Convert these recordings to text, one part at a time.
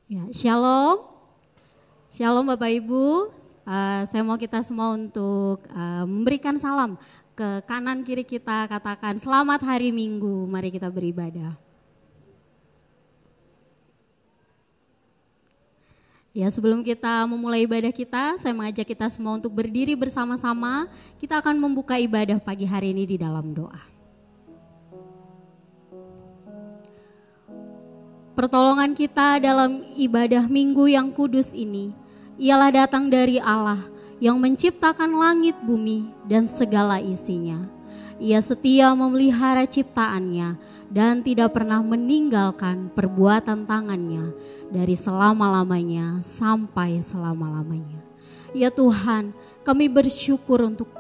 Ya, shalom, shalom Bapak Ibu. Saya mau kita semua untuk memberikan salam ke kanan kiri kita, katakan selamat hari Minggu, mari kita beribadah. Ya, sebelum kita memulai ibadah kita, saya mengajak kita semua untuk berdiri bersama-sama. Kita akan membuka ibadah pagi hari ini di dalam doa. Pertolongan kita dalam ibadah minggu yang kudus ini ialah datang dari Allah yang menciptakan langit, bumi, dan segala isinya. Ia setia memelihara ciptaannya dan tidak pernah meninggalkan perbuatan tangannya dari selama-lamanya sampai selama-lamanya. Ya Tuhan, kami bersyukur untuk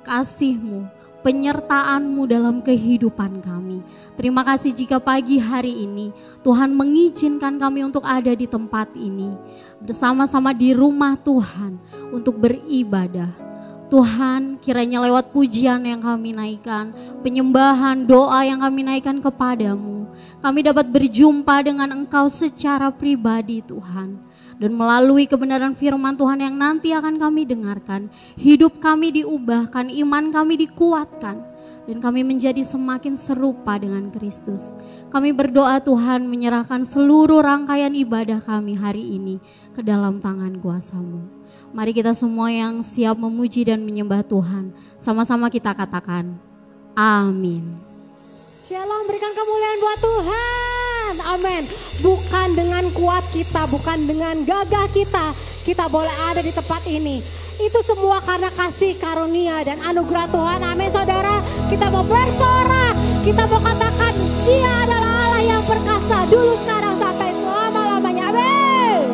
kasih-Mu, penyertaan-Mu dalam kehidupan kami. Terima kasih jika pagi hari ini Tuhan mengizinkan kami untuk ada di tempat ini, bersama-sama di rumah Tuhan untuk beribadah. Tuhan, kiranya lewat pujian yang kami naikkan, penyembahan, doa yang kami naikkan kepadamu, kami dapat berjumpa dengan Engkau secara pribadi Tuhan. Dan melalui kebenaran firman Tuhan yang nanti akan kami dengarkan, hidup kami diubahkan, iman kami dikuatkan, dan kami menjadi semakin serupa dengan Kristus. Kami berdoa Tuhan menyerahkan seluruh rangkaian ibadah kami hari ini ke dalam tangan kuasa-Mu. Mari kita semua yang siap memuji dan menyembah Tuhan, sama-sama kita katakan, amin. Shalom, berikan kemuliaan buat Tuhan. Amin. Bukan dengan kuat kita, bukan dengan gagah kita boleh ada di tempat ini. Itu semua karena kasih karunia dan anugerah Tuhan. Amin saudara. Kita mau bersorak, kita mau katakan Dia adalah Allah yang perkasa dulu, sekarang, sampai selama-lamanya. Amin.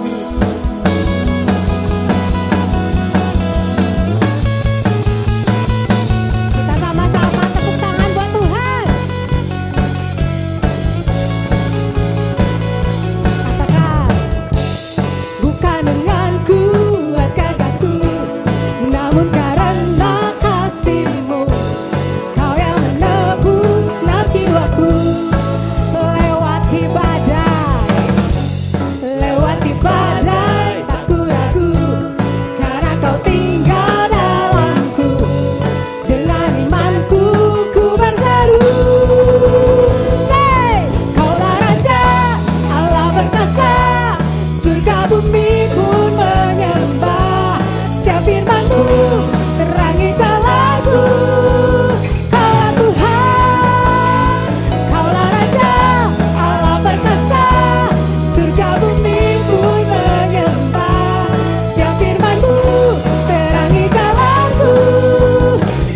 Kita sama-sama tepuk tangan buat Tuhan. Katakan, bukan dengan kuat gagahku, namun karena kasih-Mu, Kau yang menebus dalam jiwaku. Lewati badai tak ku ragu, karena Kau tinggal dalamku. Dengan imanku ku berseru, say, Kaulah Raja, Allah perkasa, surga bumi pun menyembah. Setiap firman-Mu terangi jalanku. Kaulah Tuhan, Kaulah Raja, Allah perkasa, surga bumi pun menyembah. Setiap firman-Mu terangi jalanku.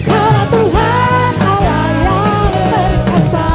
Kaulah Tuhan, Allah yang perkasa.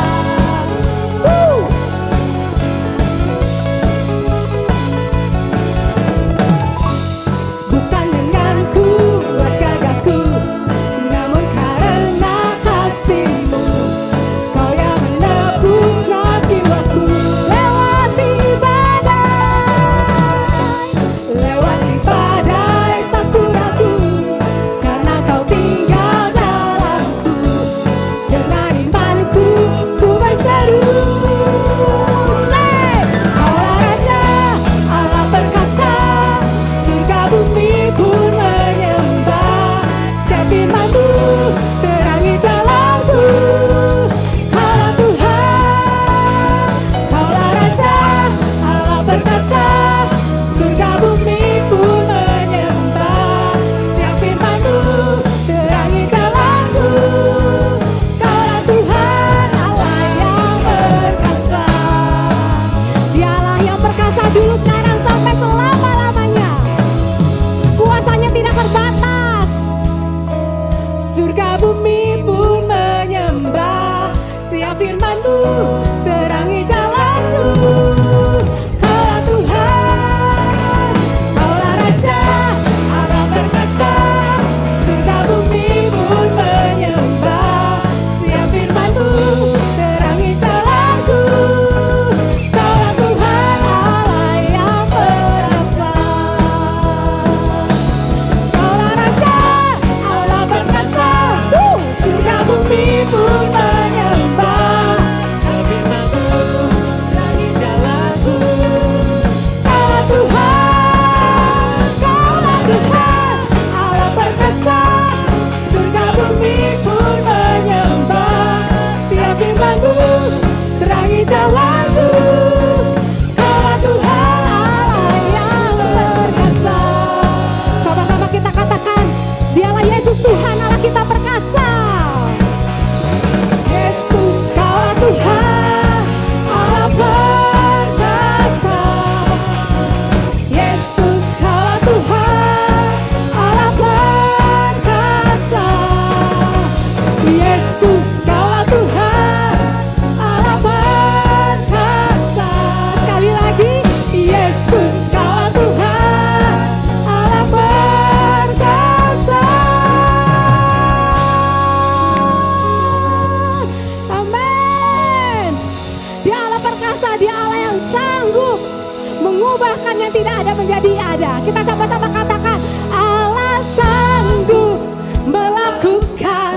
yang tidak ada menjadi ada. Kita sama-sama katakan, Allah sanggup melakukan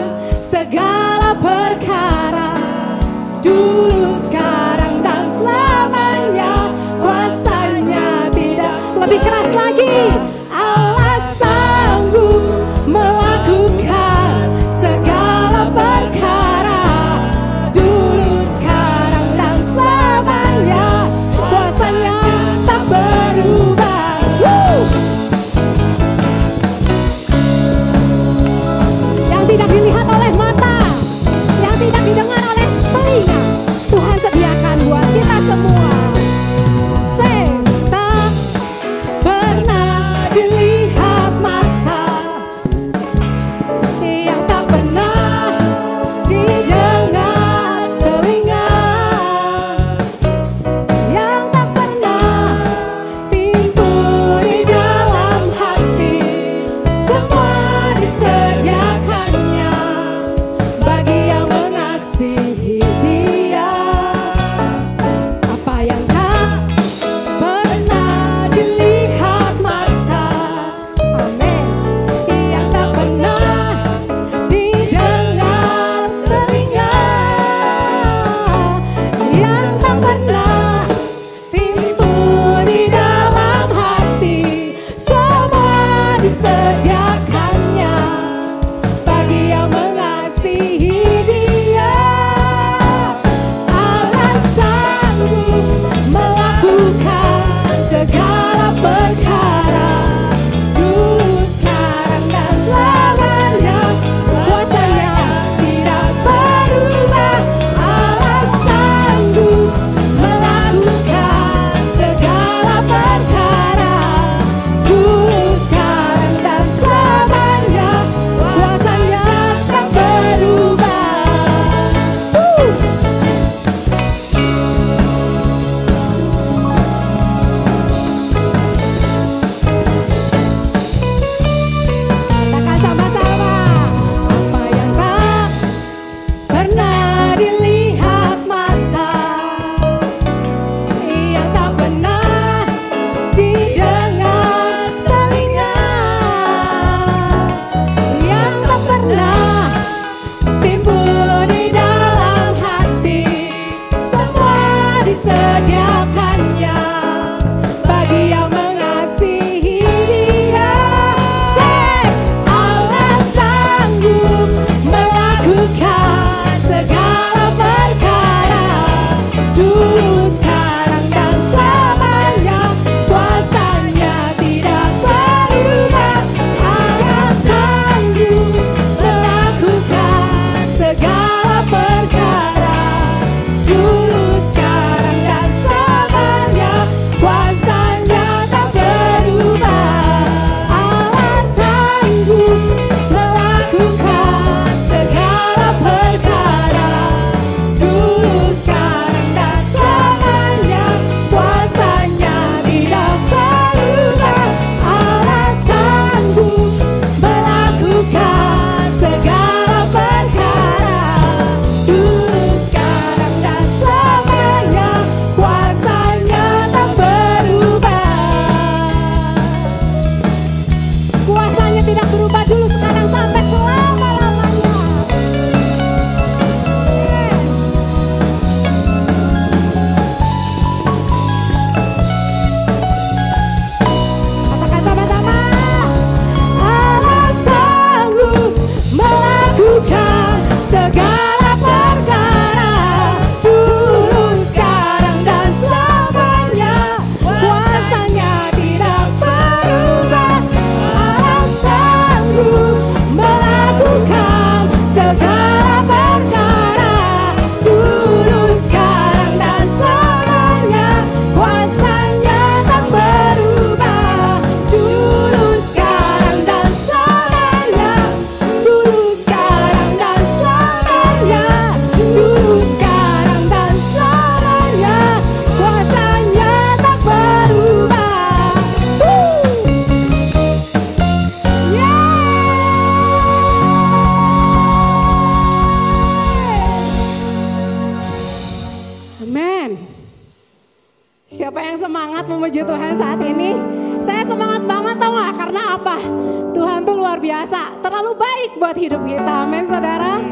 segala perkara, dulu, sekarang, dan selamanya. Kuasanya tidak. Lebih keras lagi. Allah sanggup melakukan segala perkara, dulu, sekarang, dan selamanya. Kuasanya tak berubah. semangat memuji Tuhan saat ini? Saya semangat banget tau gak? Karena apa? Tuhan tuh luar biasa, terlalu baik buat hidup kita. Amin saudara.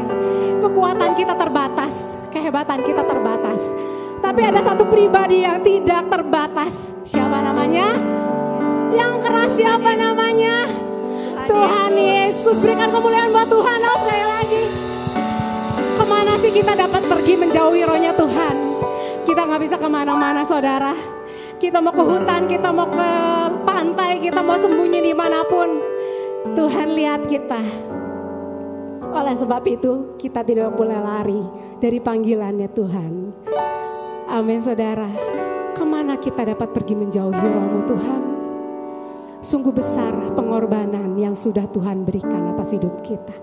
Kekuatan kita terbatas, kehebatan kita terbatas. Tapi ada satu pribadi yang tidak terbatas. Siapa namanya? Yang keras siapa namanya? Tuhan Yesus. Berikan kemuliaan buat Tuhan. Sekali lagi. Kemana sih kita dapat pergi menjauhi rohnya Tuhan? Kita gak bisa kemana-mana saudara. Kita mau ke hutan, kita mau ke pantai, kita mau sembunyi dimanapun. Tuhan lihat kita. Oleh sebab itu kita tidak boleh lari dari panggilannya Tuhan. Amin saudara. Kemana kita dapat pergi menjauhi rohmu Tuhan? Sungguh besar pengorbanan yang sudah Tuhan berikan atas hidup kita.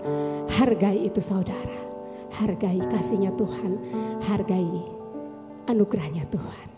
Hargai itu saudara. Hargai kasihnya Tuhan. Hargai anugerahnya Tuhan.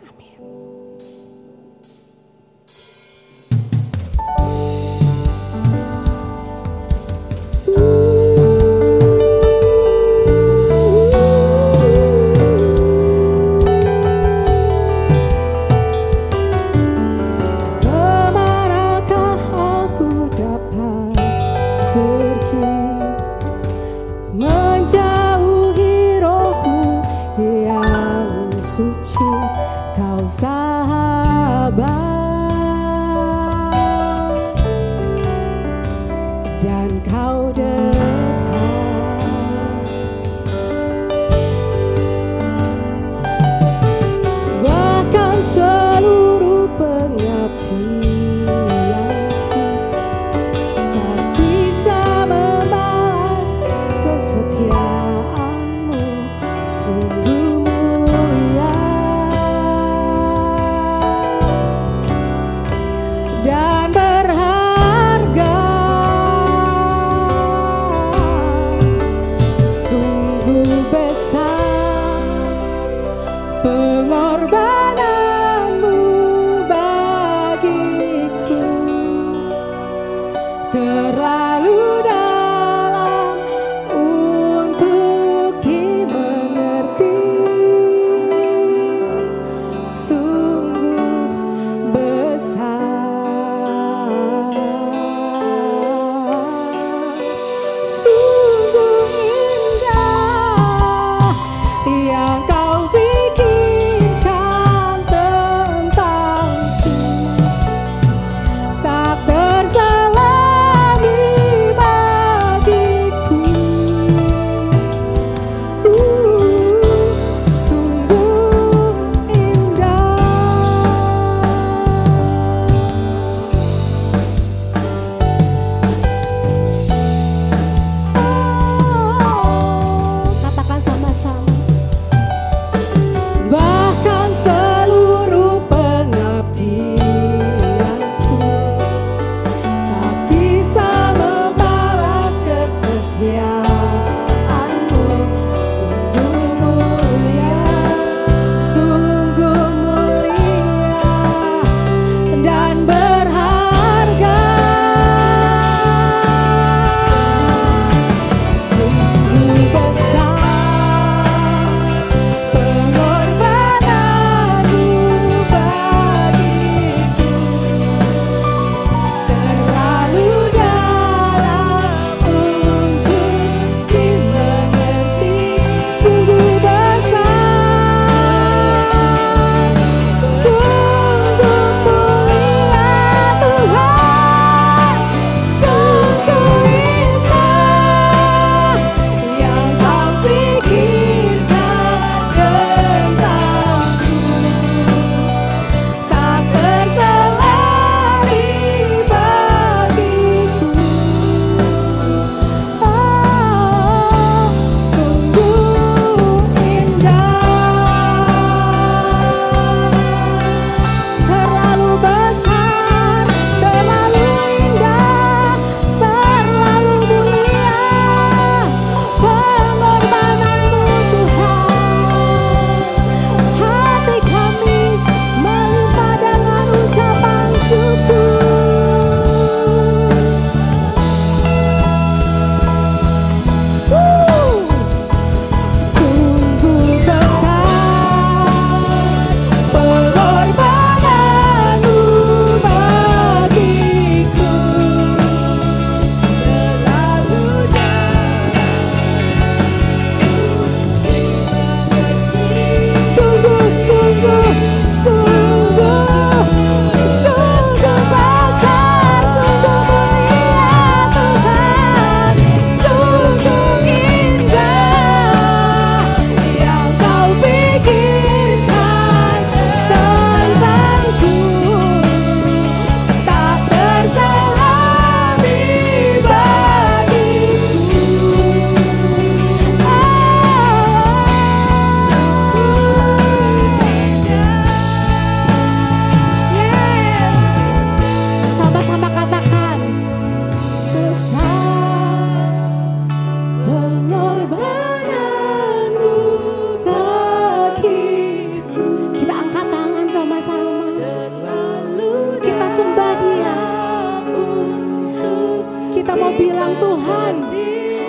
dalam Tuhan.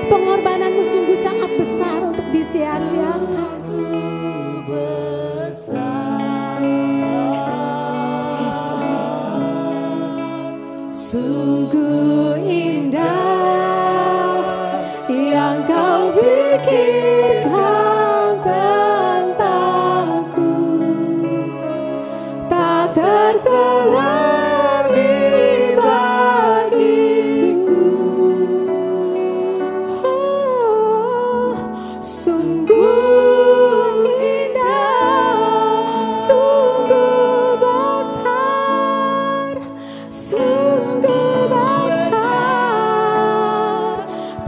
Pengorbananmu sungguh sangat besar untuk disia-siakan. Sungguh indah yang kau pikirkan tentangku, tak terselami bagiku. Oh, sungguh indah, sungguh besar, sungguh besar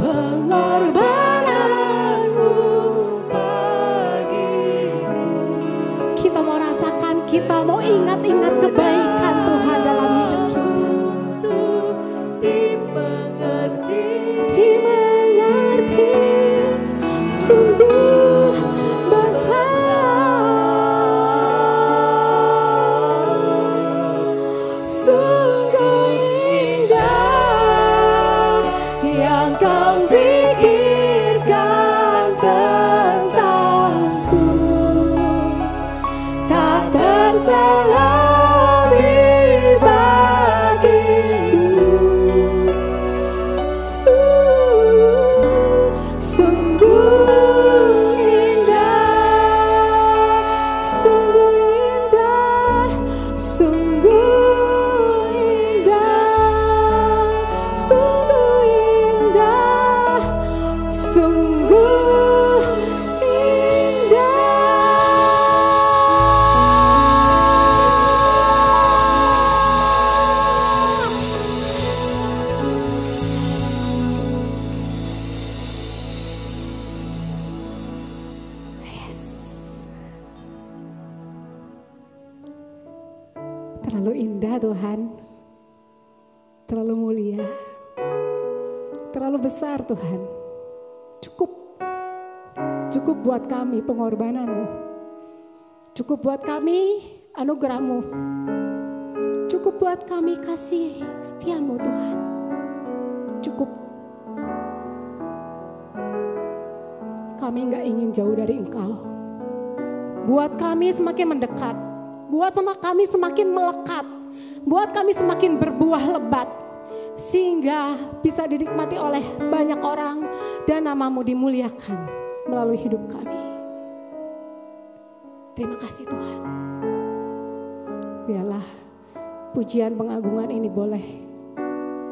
pengorbananmu bagiku. Kita mau rasakan, kita mau ingat-ingat kebaikan Tuhan dalam hidup kita. Dimengerti, sungguh besar, sungguh indah yang kau pikirkan tentangku, tak terselami bagiku. Sungguh indah, sungguh indah, sungguh indah, sungguh indah, sungguh terlalu indah Tuhan, terlalu mulia, terlalu besar Tuhan. Cukup buat kami pengorbanan-Mu, cukup buat kami anugerah-Mu, cukup buat kami kasih setia-Mu Tuhan. Cukup. Kami gak ingin jauh dari Engkau. Buat kami semakin mendekat, buat sama kami semakin melekat, buat kami semakin berbuah lebat, sehingga bisa dinikmati oleh banyak orang dan nama-Mu dimuliakan melalui hidup kami. Terima kasih Tuhan. Biarlah pujian pengagungan ini boleh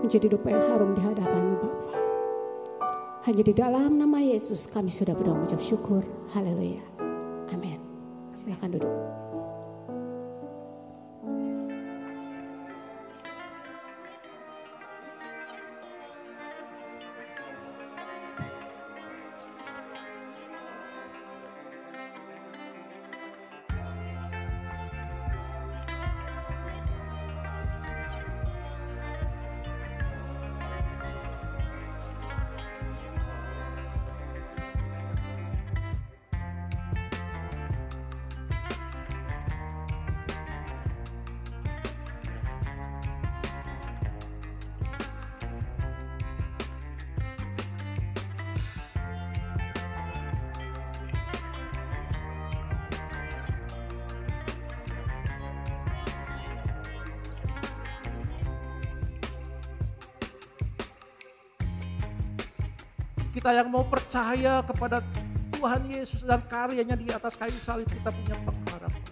menjadi doa yang harum di hadapan-Mu Bapa. Hanya di dalam nama Yesus kami sudah berdoa mengucap syukur. Haleluya. Amin. Silakan duduk. Kita yang mau percaya kepada Tuhan Yesus dan karyanya di atas kayu salib, kita punya pengharapan.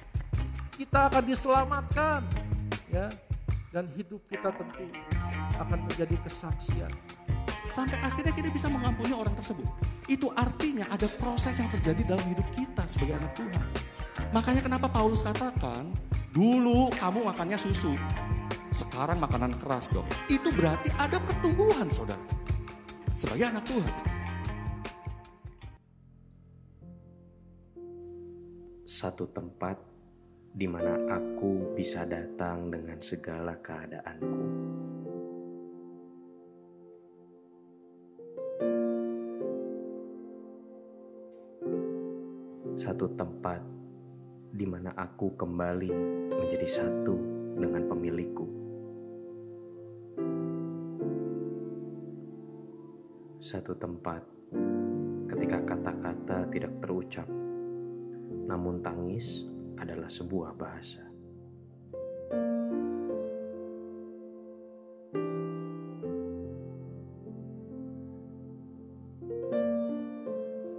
Kita akan diselamatkan, ya, dan hidup kita tentu akan menjadi kesaksian. Sampai akhirnya kita bisa mengampuni orang tersebut. Itu artinya ada proses yang terjadi dalam hidup kita sebagai anak Tuhan. Makanya kenapa Paulus katakan, dulu kamu makannya susu, sekarang makanan keras dong. Itu berarti ada pertumbuhan saudara, sebagai anak Tuhan. Satu tempat di mana aku bisa datang dengan segala keadaanku. Satu tempat di mana aku kembali menjadi satu dengan pemilikku. satu tempat ketika kata-kata tidak terucap, namun tangis adalah sebuah bahasa.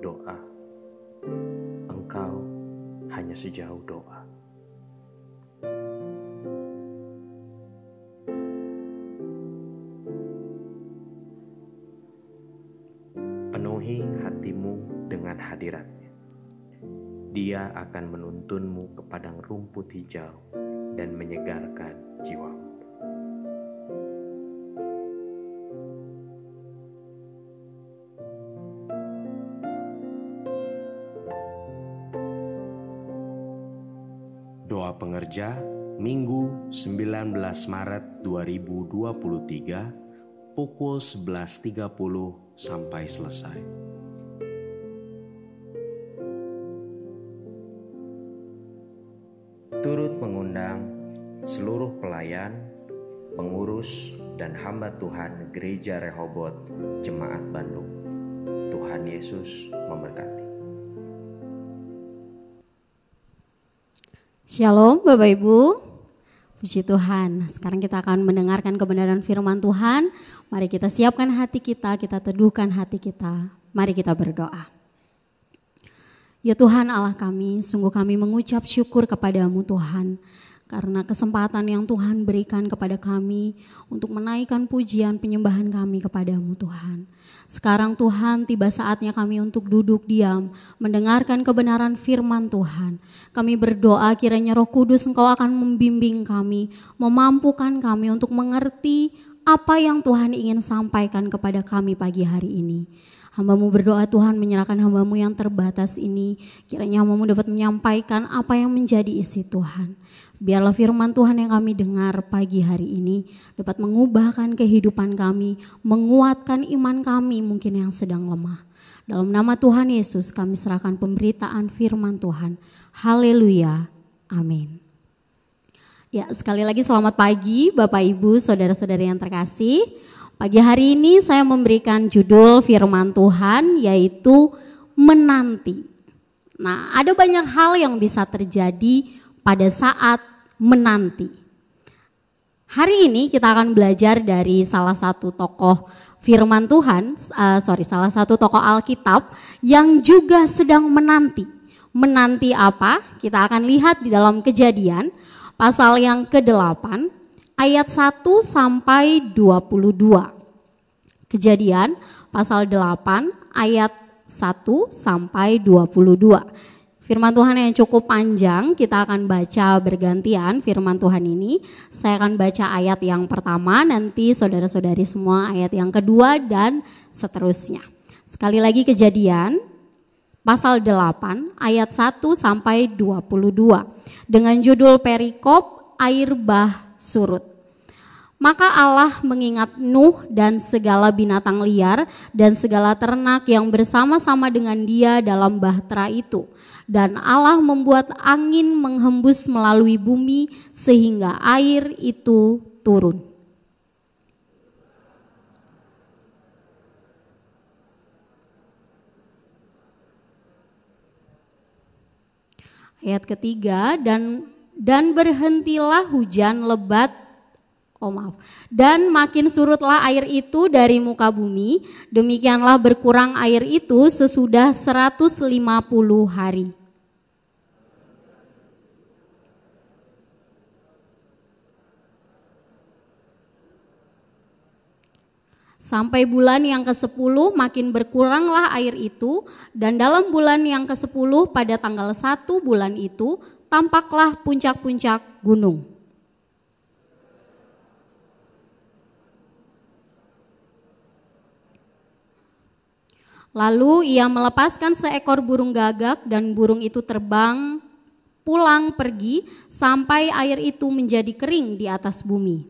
Doa, engkau hanya sejauh doa. Penuhi hatimu dengan hadirat-Nya. Dia akan menuntunmu ke padang rumput hijau dan menyegarkan jiwamu. Doa Pengerja, Minggu 19 Maret 2023, pukul 11.30 sampai selesai. Turut mengundang seluruh pelayan, pengurus, dan hamba Tuhan Gereja Rehobot Jemaat Bandung. Tuhan Yesus memberkati. Shalom Bapak Ibu, puji Tuhan. Sekarang kita akan mendengarkan kebenaran firman Tuhan. Mari kita siapkan hati kita teduhkan hati kita. Mari kita berdoa. Ya Tuhan Allah kami, sungguh kami mengucap syukur kepadamu Tuhan. Karena kesempatan yang Tuhan berikan kepada kami untuk menaikkan pujian penyembahan kami kepadamu Tuhan. Sekarang Tuhan, tiba saatnya kami untuk duduk diam, mendengarkan kebenaran firman Tuhan. Kami berdoa kiranya Roh Kudus Engkau akan membimbing kami, memampukan kami untuk mengerti apa yang Tuhan ingin sampaikan kepada kami pagi hari ini. Hamba-Mu berdoa Tuhan, menyerahkan hamba-Mu yang terbatas ini, kiranya hamba-Mu dapat menyampaikan apa yang menjadi isi Tuhan. Biarlah firman Tuhan yang kami dengar pagi hari ini dapat mengubahkan kehidupan kami, menguatkan iman kami mungkin yang sedang lemah. Dalam nama Tuhan Yesus kami serahkan pemberitaan firman Tuhan. Haleluya. Amin. Ya, sekali lagi selamat pagi Bapak Ibu, saudara-saudari yang terkasih. Pagi hari ini saya memberikan judul firman Tuhan yaitu menanti. Nah, ada banyak hal yang bisa terjadi pada saat menanti. Hari ini kita akan belajar dari salah satu tokoh firman Tuhan, salah satu tokoh Alkitab yang juga sedang menanti. Menanti apa? Kita akan lihat di dalam Kejadian pasal yang ke-8 ayat 1 sampai 22. Kejadian pasal 8 ayat 1 sampai 22. Firman Tuhan yang cukup panjang, kita akan baca bergantian firman Tuhan ini. Saya akan baca ayat yang pertama, nanti saudara-saudari semua ayat yang kedua dan seterusnya. Sekali lagi Kejadian pasal 8 ayat 1 sampai 22 dengan judul perikop air bah surut. Maka Allah mengingat Nuh dan segala binatang liar dan segala ternak yang bersama-sama dengan dia dalam bahtera itu. Dan Allah membuat angin menghembus melalui bumi sehingga air itu turun. Ayat ketiga, dan berhentilah hujan lebat, dan makin surutlah air itu dari muka bumi, demikianlah berkurang air itu sesudah 150 hari. Sampai bulan yang ke-10 makin berkuranglah air itu, dan dalam bulan yang ke-10 pada tanggal 1 bulan itu tampaklah puncak-puncak gunung. Lalu ia melepaskan seekor burung gagak dan burung itu terbang pulang pergi sampai air itu menjadi kering di atas bumi.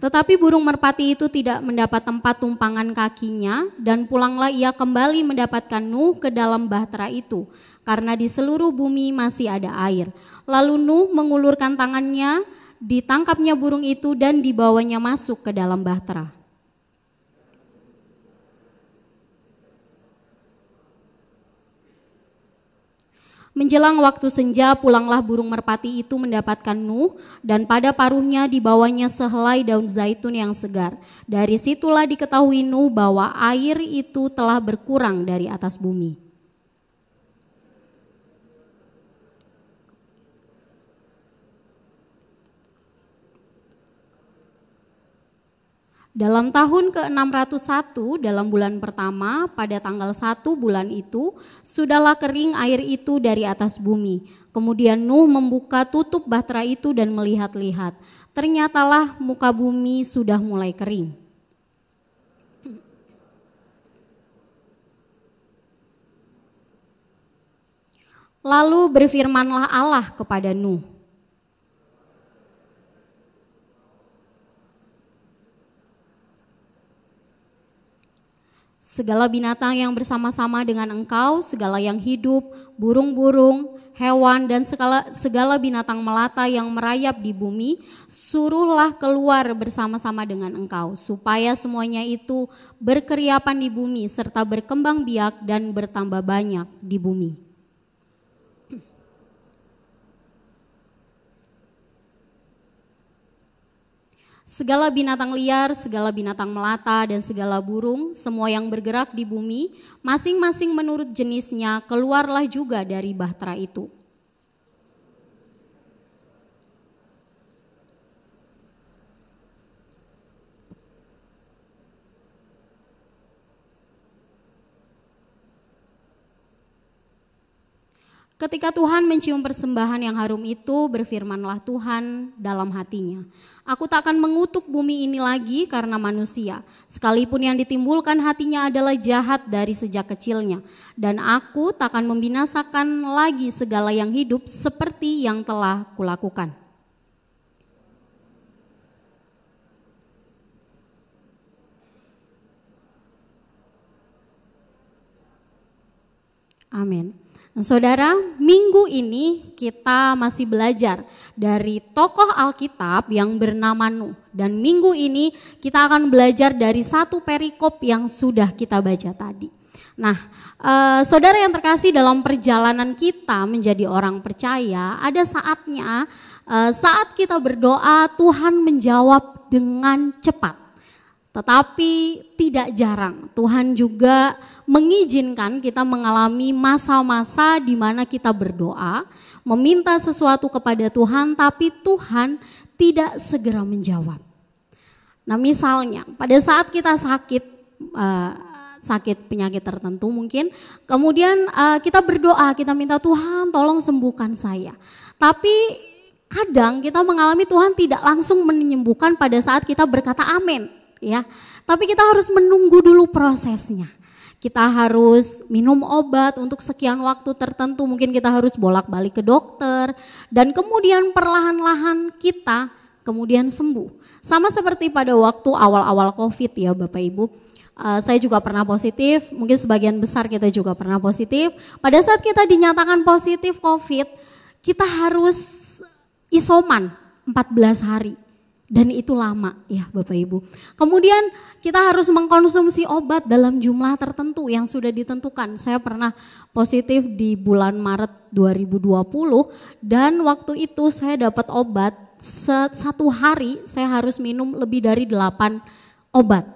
Tetapi burung merpati itu tidak mendapat tempat tumpangan kakinya, dan pulanglah ia kembali mendapatkan Nuh ke dalam bahtera itu, karena di seluruh bumi masih ada air. Lalu Nuh mengulurkan tangannya, ditangkapnya burung itu dan dibawanya masuk ke dalam bahtera. Menjelang waktu senja, pulanglah burung merpati itu mendapatkan Nuh, dan pada paruhnya dibawanya sehelai daun zaitun yang segar. Dari situlah diketahui Nuh bahwa air itu telah berkurang dari atas bumi. Dalam tahun ke-601 dalam bulan pertama pada tanggal 1 bulan itu sudahlah kering air itu dari atas bumi. Kemudian Nuh membuka tutup bahtera itu dan melihat-lihat. Ternyatalah muka bumi sudah mulai kering. Lalu berfirmanlah Allah kepada Nuh, segala binatang yang bersama-sama dengan engkau, segala yang hidup, burung-burung, hewan, dan segala binatang melata yang merayap di bumi, suruhlah keluar bersama-sama dengan engkau, supaya semuanya itu berkeriapan di bumi, serta berkembang biak dan bertambah banyak di bumi. Segala binatang liar, segala binatang melata, dan segala burung, semua yang bergerak di bumi, masing-masing menurut jenisnya, keluarlah juga dari bahtera itu. Ketika Tuhan mencium persembahan yang harum itu, berfirmanlah Tuhan dalam hatinya, aku tak akan mengutuk bumi ini lagi karena manusia, sekalipun yang ditimbulkan hatinya adalah jahat dari sejak kecilnya. Dan aku tak akan membinasakan lagi segala yang hidup seperti yang telah kulakukan. Amin. Nah, saudara, minggu ini kita masih belajar dari tokoh Alkitab yang bernama Nuh. Dan minggu ini kita akan belajar dari satu perikop yang sudah kita baca tadi. Nah, saudara yang terkasih, dalam perjalanan kita menjadi orang percaya, ada saatnya saat kita berdoa Tuhan menjawab dengan cepat. Tetapi tidak jarang Tuhan juga mengizinkan kita mengalami masa-masa di mana kita berdoa, meminta sesuatu kepada Tuhan, tapi Tuhan tidak segera menjawab. Nah, misalnya pada saat kita sakit penyakit tertentu mungkin, kemudian kita berdoa, kita minta Tuhan tolong sembuhkan saya. Tapi kadang kita mengalami Tuhan tidak langsung menyembuhkan pada saat kita berkata amin. Ya, tapi kita harus menunggu dulu prosesnya. Kita harus minum obat untuk sekian waktu tertentu, mungkin kita harus bolak-balik ke dokter, dan kemudian perlahan-lahan kita kemudian sembuh. Sama seperti pada waktu awal-awal COVID ya Bapak Ibu, saya juga pernah positif, mungkin sebagian besar kita juga pernah positif. Pada saat kita dinyatakan positif COVID, kita harus isoman 14 hari. Dan itu lama ya Bapak Ibu. Kemudian kita harus mengkonsumsi obat dalam jumlah tertentu yang sudah ditentukan. Saya pernah positif di bulan Maret 2020 dan waktu itu saya dapat obat satu hari saya harus minum lebih dari 8 obat.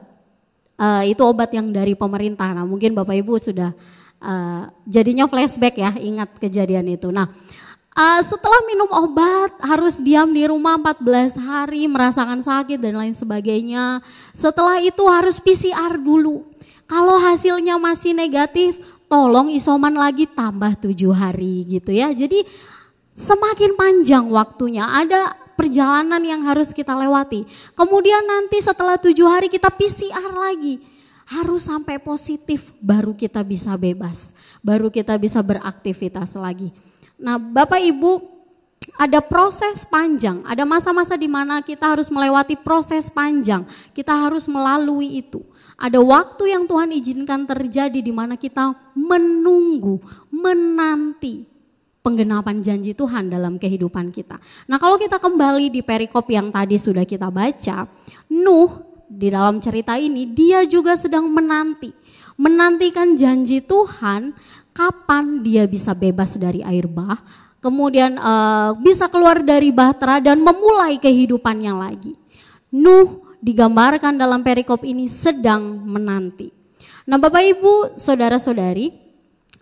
Itu obat yang dari pemerintah. Nah, mungkin Bapak Ibu sudah jadinya flashback ya, ingat kejadian itu. Nah, setelah minum obat harus diam di rumah 14 hari, merasakan sakit dan lain sebagainya. Setelah itu harus PCR dulu. Kalau hasilnya masih negatif, tolong isoman lagi tambah 7 hari gitu ya. Jadi semakin panjang waktunya, ada perjalanan yang harus kita lewati. Kemudian nanti setelah 7 hari kita PCR lagi. Harus sampai positif baru kita bisa bebas, baru kita bisa beraktivitas lagi. Nah Bapak Ibu, ada proses panjang, ada masa-masa di mana kita harus melewati proses panjang, kita harus melalui itu. Ada waktu yang Tuhan izinkan terjadi di mana kita menunggu, menanti penggenapan janji Tuhan dalam kehidupan kita. Nah, kalau kita kembali di perikop yang tadi sudah kita baca, Nuh di dalam cerita ini dia juga sedang menantikan janji Tuhan, kapan dia bisa bebas dari air bah, kemudian bisa keluar dari bahtera dan memulai kehidupannya lagi. Nuh digambarkan dalam perikop ini sedang menanti. Nah, Bapak Ibu, saudara-saudari,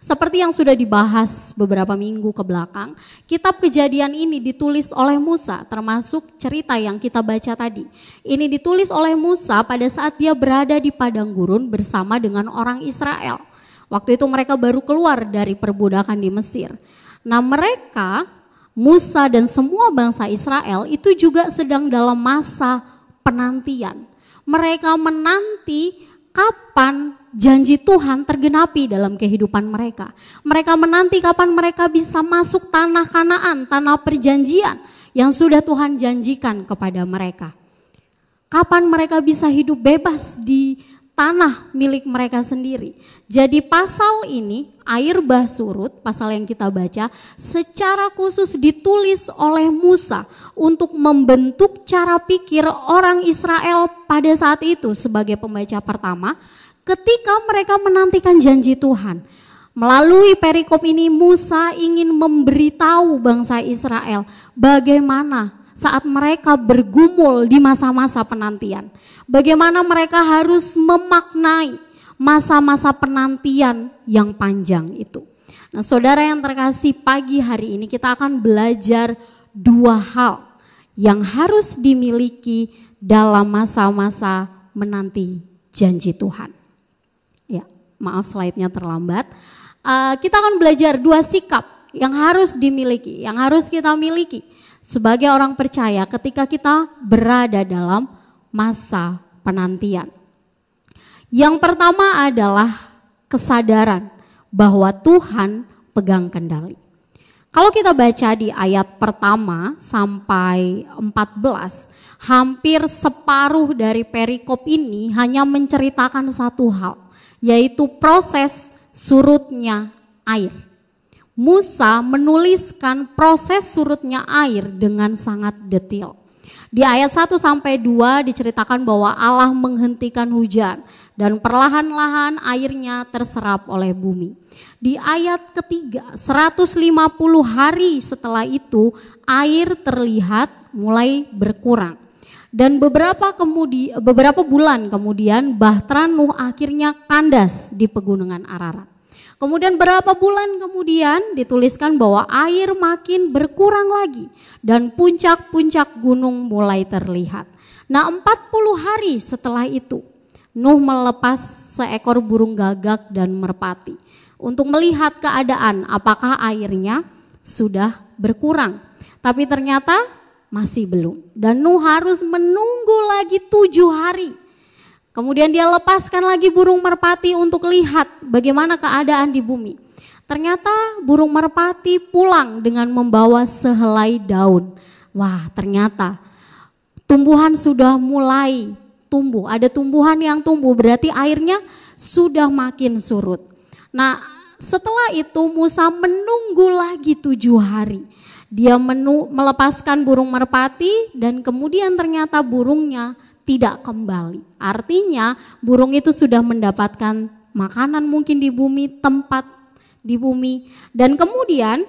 seperti yang sudah dibahas beberapa minggu ke belakang, kitab Kejadian ini ditulis oleh Musa, termasuk cerita yang kita baca tadi. Ini ditulis oleh Musa pada saat dia berada di padang gurun bersama dengan orang Israel. Waktu itu mereka baru keluar dari perbudakan di Mesir. Nah, mereka, Musa dan semua bangsa Israel itu juga sedang dalam masa penantian. Mereka menanti kapan janji Tuhan tergenapi dalam kehidupan mereka. Mereka menanti kapan mereka bisa masuk tanah Kanaan, tanah perjanjian yang sudah Tuhan janjikan kepada mereka. Kapan mereka bisa hidup bebas di tanah milik mereka sendiri. Jadi pasal ini, air bah surut, pasal yang kita baca, secara khusus ditulis oleh Musa untuk membentuk cara pikir orang Israel pada saat itu sebagai pembaca pertama ketika mereka menantikan janji Tuhan. Melalui perikop ini Musa ingin memberitahu bangsa Israel bagaimana saat mereka bergumul di masa-masa penantian. Bagaimana mereka harus memaknai masa-masa penantian yang panjang itu. Nah, saudara yang terkasih, pagi hari ini kita akan belajar dua hal yang harus dimiliki dalam masa-masa menanti janji Tuhan. Ya, maaf slide-nya terlambat. Kita akan belajar dua sikap yang harus dimiliki, yang harus kita miliki sebagai orang percaya ketika kita berada dalam masa penantian. Yang pertama adalah kesadaran bahwa Tuhan pegang kendali. Kalau kita baca di ayat pertama sampai 14, hampir separuh dari perikop ini hanya menceritakan satu hal, yaitu proses surutnya air. Musa menuliskan proses surutnya air dengan sangat detail. Di ayat 1 sampai 2 diceritakan bahwa Allah menghentikan hujan dan perlahan-lahan airnya terserap oleh bumi. Di ayat ketiga, 150 hari setelah itu air terlihat mulai berkurang. Dan beberapa bulan kemudian bahtera Nuh akhirnya kandas di pegunungan Ararat. Kemudian berapa bulan kemudian dituliskan bahwa air makin berkurang lagi dan puncak-puncak gunung mulai terlihat. Nah, 40 hari setelah itu Nuh melepas seekor burung gagak dan merpati untuk melihat keadaan apakah airnya sudah berkurang. Tapi ternyata masih belum. Dan Nuh harus menunggu lagi 7 hari. Kemudian dia lepaskan lagi burung merpati untuk lihat bagaimana keadaan di bumi. Ternyata burung merpati pulang dengan membawa sehelai daun. Wah, ternyata tumbuhan sudah mulai tumbuh. Ada tumbuhan yang tumbuh, berarti airnya sudah makin surut. Nah, setelah itu Musa menunggu lagi 7 hari. Dia melepaskan burung merpati dan kemudian ternyata burungnya tidak kembali. Artinya burung itu sudah mendapatkan makanan mungkin di bumi, tempat di bumi. Dan kemudian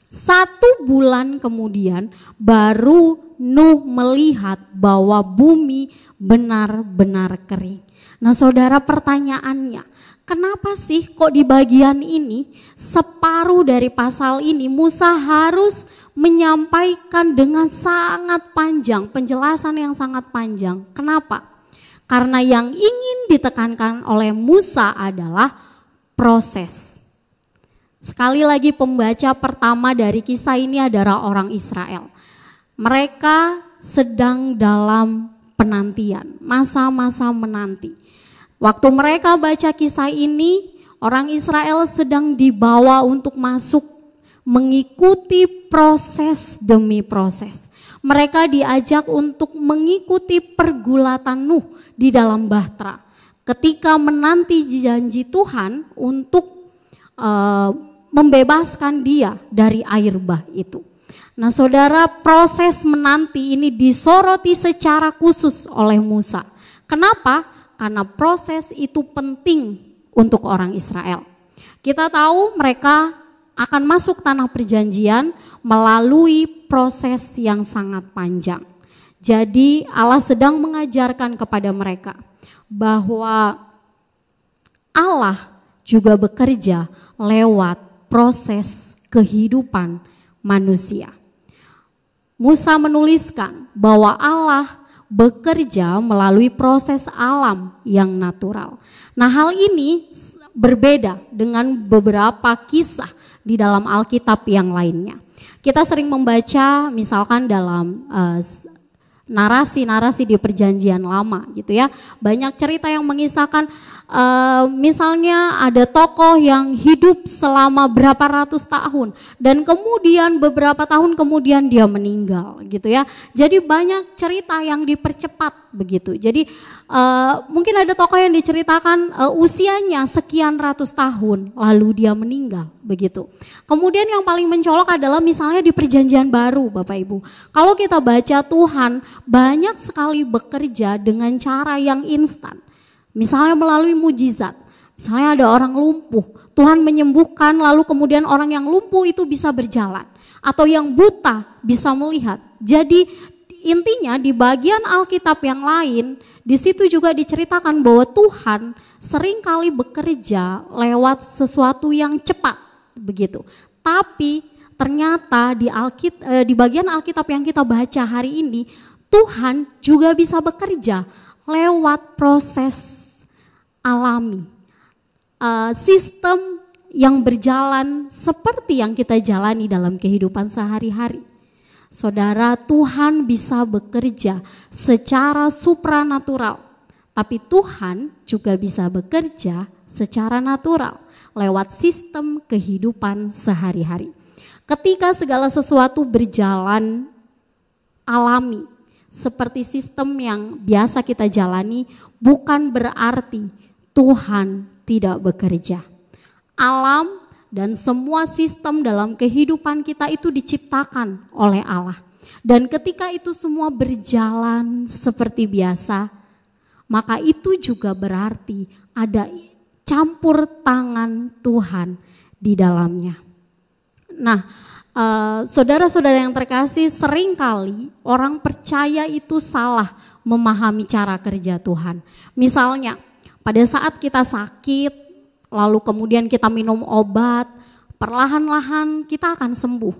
1 bulan kemudian baru Nuh melihat bahwa bumi benar-benar kering. Nah, saudara, pertanyaannya, kenapa sih kok di bagian ini separuh dari pasal ini Musa harus menyampaikan dengan sangat panjang, penjelasan yang sangat panjang? Kenapa? Karena yang ingin ditekankan oleh Musa adalah proses. Sekali lagi, pembaca pertama dari kisah ini adalah orang Israel. Mereka sedang dalam penantian, masa-masa menanti. Waktu mereka baca kisah ini, orang Israel sedang dibawa untuk masuk mengikuti proses demi proses. Mereka diajak untuk mengikuti pergulatan Nuh di dalam bahtera. Ketika menanti janji Tuhan untuk membebaskan dia dari air bah itu. Nah saudara, proses menanti ini disoroti secara khusus oleh Musa. Kenapa? Karena proses itu penting untuk orang Israel. Kita tahu mereka akan masuk tanah perjanjian melalui proses yang sangat panjang. Jadi Allah sedang mengajarkan kepada mereka bahwa Allah juga bekerja lewat proses kehidupan manusia. Musa menuliskan bahwa Allah bekerja melalui proses alam yang natural. Nah, hal ini berbeda dengan beberapa kisah di dalam Alkitab yang lainnya. Kita sering membaca misalkan dalam narasi-narasi di perjanjian lama gitu ya. Banyak cerita yang mengisahkan misalnya ada tokoh yang hidup selama berapa ratus tahun dan kemudian beberapa tahun kemudian dia meninggal gitu ya. Jadi banyak cerita yang dipercepat begitu. Jadi mungkin ada tokoh yang diceritakan usianya sekian ratus tahun lalu dia meninggal begitu. Kemudian yang paling mencolok adalah misalnya di perjanjian baru Bapak Ibu. Kalau kita baca Tuhan banyak sekali bekerja dengan cara yang instan. Misalnya melalui mujizat, misalnya ada orang lumpuh, Tuhan menyembuhkan lalu kemudian orang yang lumpuh itu bisa berjalan. Atau yang buta bisa melihat. Jadi intinya di bagian Alkitab yang lain, di situ juga diceritakan bahwa Tuhan seringkali bekerja lewat sesuatu yang cepat, begitu. Tapi ternyata di bagian Alkitab yang kita baca hari ini, Tuhan juga bisa bekerja lewat proses alami, sistem yang berjalan seperti yang kita jalani dalam kehidupan sehari-hari. Saudara, Tuhan bisa bekerja secara supranatural, tapi Tuhan juga bisa bekerja secara natural lewat sistem kehidupan sehari-hari. Ketika segala sesuatu berjalan alami, seperti sistem yang biasa kita jalani, bukan berarti Tuhan tidak bekerja. Alam dan semua sistem dalam kehidupan kita itu diciptakan oleh Allah. Dan ketika itu semua berjalan seperti biasa, maka itu juga berarti ada campur tangan Tuhan di dalamnya. Nah, saudara-saudara yang terkasih, seringkali orang percaya itu salah memahami cara kerja Tuhan. Misalnya, pada saat kita sakit, lalu kemudian kita minum obat, perlahan-lahan kita akan sembuh.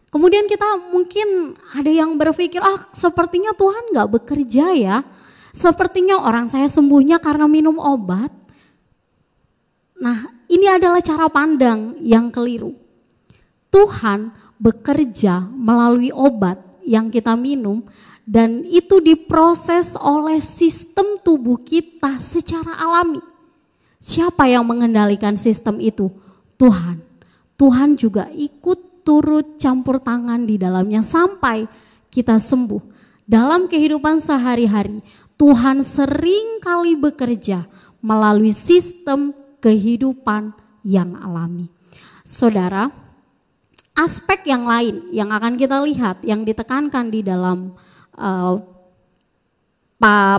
Kemudian kita mungkin ada yang berpikir, sepertinya Tuhan gak bekerja ya. Sepertinya orang saya sembuhnya karena minum obat. Nah, ini adalah cara pandang yang keliru. Tuhan bekerja melalui obat yang kita minum, dan itu diproses oleh sistem tubuh kita secara alami. Siapa yang mengendalikan sistem itu? Tuhan. Tuhan juga ikut turut campur tangan di dalamnya sampai kita sembuh. Dalam kehidupan sehari-hari, Tuhan sering kali bekerja melalui sistem kehidupan yang alami. Saudara, aspek yang lain yang akan kita lihat, yang ditekankan di dalam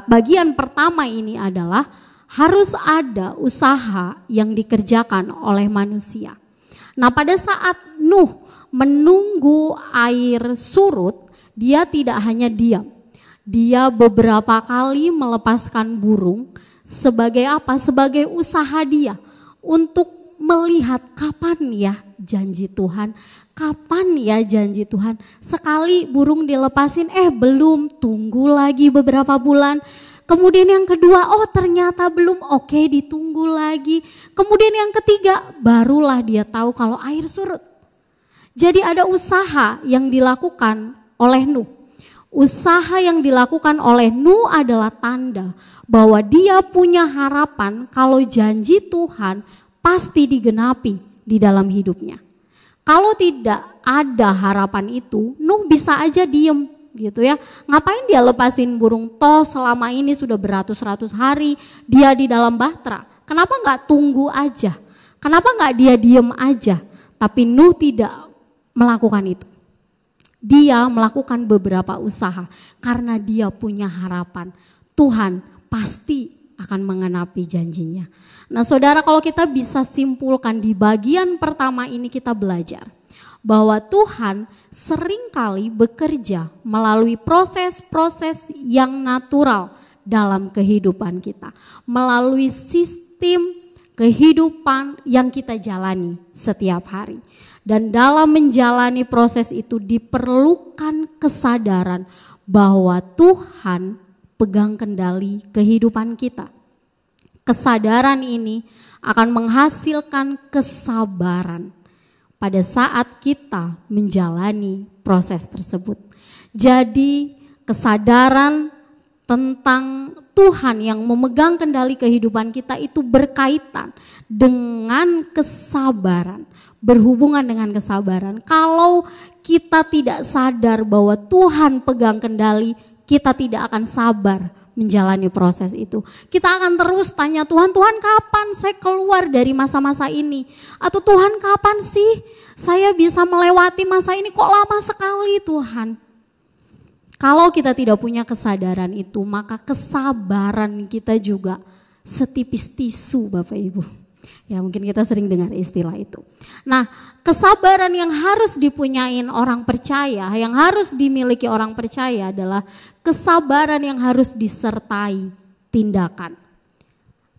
bagian pertama ini adalah harus ada usaha yang dikerjakan oleh manusia. Nah, pada saat Nuh menunggu air surut, dia tidak hanya diam. Dia beberapa kali melepaskan burung sebagai apa? Sebagai usaha dia untuk melihat kapan ya janji Tuhan. Kapan ya janji Tuhan? Sekali burung dilepasin, belum, tunggu lagi beberapa bulan. Kemudian yang kedua, ternyata belum, oke, ditunggu lagi. Kemudian yang ketiga, barulah dia tahu kalau air surut. Jadi ada usaha yang dilakukan oleh Nuh. Usaha yang dilakukan oleh Nuh adalah tanda bahwa dia punya harapan kalau janji Tuhan pasti digenapi di dalam hidupnya. Kalau tidak ada harapan itu, Nuh bisa aja diem gitu ya. Ngapain dia lepasin burung? Toh selama ini sudah beratus-ratus hari dia di dalam bahtera. Kenapa nggak tunggu aja? Kenapa nggak dia diem aja? Tapi Nuh tidak melakukan itu. Dia melakukan beberapa usaha karena dia punya harapan. Tuhan pasti akan mengenapi janjinya. Nah saudara, kalau kita bisa simpulkan di bagian pertama ini kita belajar bahwa Tuhan seringkali bekerja melalui proses-proses yang natural dalam kehidupan kita. Melalui sistem kehidupan yang kita jalani setiap hari. Dan dalam menjalani proses itu diperlukan kesadaran bahwa Tuhan pegang kendali kehidupan kita. Kesadaran ini akan menghasilkan kesabaran pada saat kita menjalani proses tersebut. Jadi kesadaran tentang Tuhan yang memegang kendali kehidupan kita itu berkaitan dengan kesabaran, berhubungan dengan kesabaran. Kalau kita tidak sadar bahwa Tuhan pegang kendali, kita tidak akan sabar menjalani proses itu. Kita akan terus tanya Tuhan, Tuhan kapan saya keluar dari masa-masa ini? Atau Tuhan kapan sih saya bisa melewati masa ini, kok lama sekali Tuhan? Kalau kita tidak punya kesadaran itu, maka kesabaran kita juga setipis tisu Bapak Ibu. Ya mungkin kita sering dengar istilah itu. Nah kesabaran yang harus dipunyain orang percaya, yang harus dimiliki orang percaya adalah kesabaran yang harus disertai tindakan.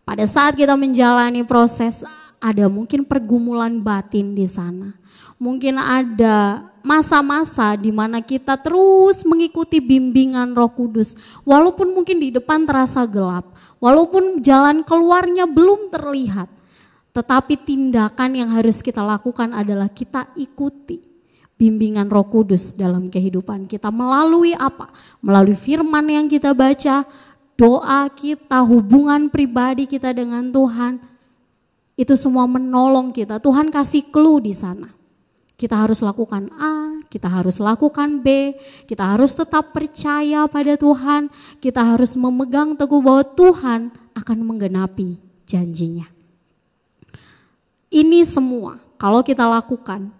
Pada saat kita menjalani proses, ada mungkin pergumulan batin di sana. Mungkin ada masa-masa di mana kita terus mengikuti bimbingan Roh Kudus. Walaupun mungkin di depan terasa gelap, walaupun jalan keluarnya belum terlihat. Tetapi tindakan yang harus kita lakukan adalah kita ikuti bimbingan Roh Kudus dalam kehidupan kita. Melalui apa? Melalui firman yang kita baca, doa kita, hubungan pribadi kita dengan Tuhan. Itu semua menolong kita. Tuhan kasih clue di sana. Kita harus lakukan A, kita harus lakukan B, kita harus tetap percaya pada Tuhan, kita harus memegang teguh bahwa Tuhan akan menggenapi janjinya. Ini semua kalau kita lakukan,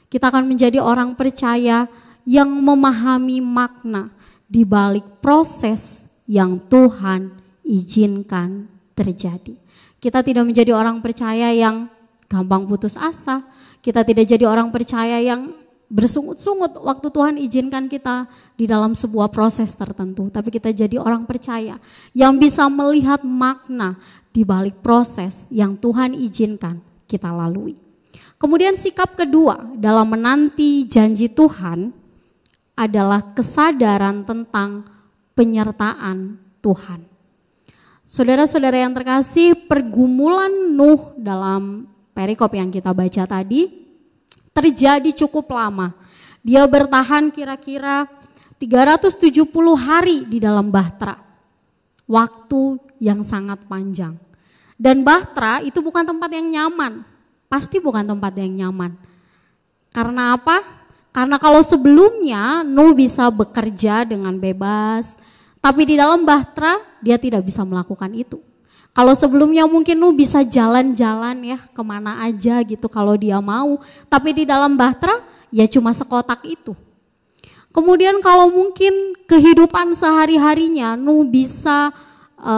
kita akan menjadi orang percaya yang memahami makna di balik proses yang Tuhan izinkan terjadi. Kita tidak menjadi orang percaya yang gampang putus asa. Kita tidak jadi orang percaya yang bersungut-sungut waktu Tuhan izinkan kita di dalam sebuah proses tertentu. Tapi kita jadi orang percaya yang bisa melihat makna di balik proses yang Tuhan izinkan kita lalui. Kemudian sikap kedua dalam menanti janji Tuhan adalah kesadaran tentang penyertaan Tuhan. Saudara-saudara yang terkasih, pergumulan Nuh dalam perikop yang kita baca tadi terjadi cukup lama. Dia bertahan kira-kira 370 hari di dalam bahtera. Waktu yang sangat panjang. Dan bahtera itu bukan tempat yang nyaman. Pasti bukan tempat yang nyaman. Karena apa? Karena kalau sebelumnya Nuh bisa bekerja dengan bebas, tapi di dalam bahtera dia tidak bisa melakukan itu. Kalau sebelumnya mungkin Nuh bisa jalan-jalan ya kemana aja gitu kalau dia mau. Tapi di dalam bahtera ya cuma sekotak itu. Kemudian kalau mungkin kehidupan sehari-harinya Nuh bisa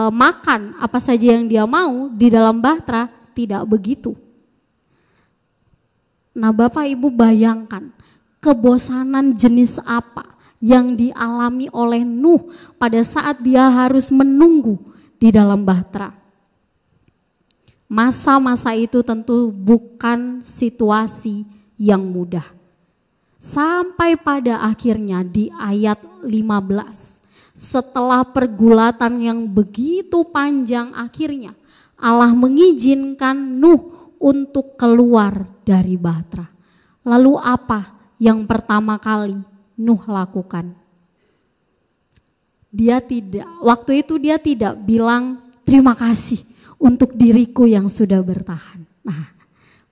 makan apa saja yang dia mau, di dalam bahtera tidak begitu. Nah Bapak Ibu bayangkan kebosanan jenis apa yang dialami oleh Nuh pada saat dia harus menunggu di dalam bahtera. Masa-masa itu tentu bukan situasi yang mudah. Sampai pada akhirnya di ayat 15, setelah pergulatan yang begitu panjang akhirnya Allah mengizinkan Nuh untuk keluar dari bahtera. Lalu apa yang pertama kali Nuh lakukan? Waktu itu dia tidak bilang terima kasih untuk diriku yang sudah bertahan. Nah,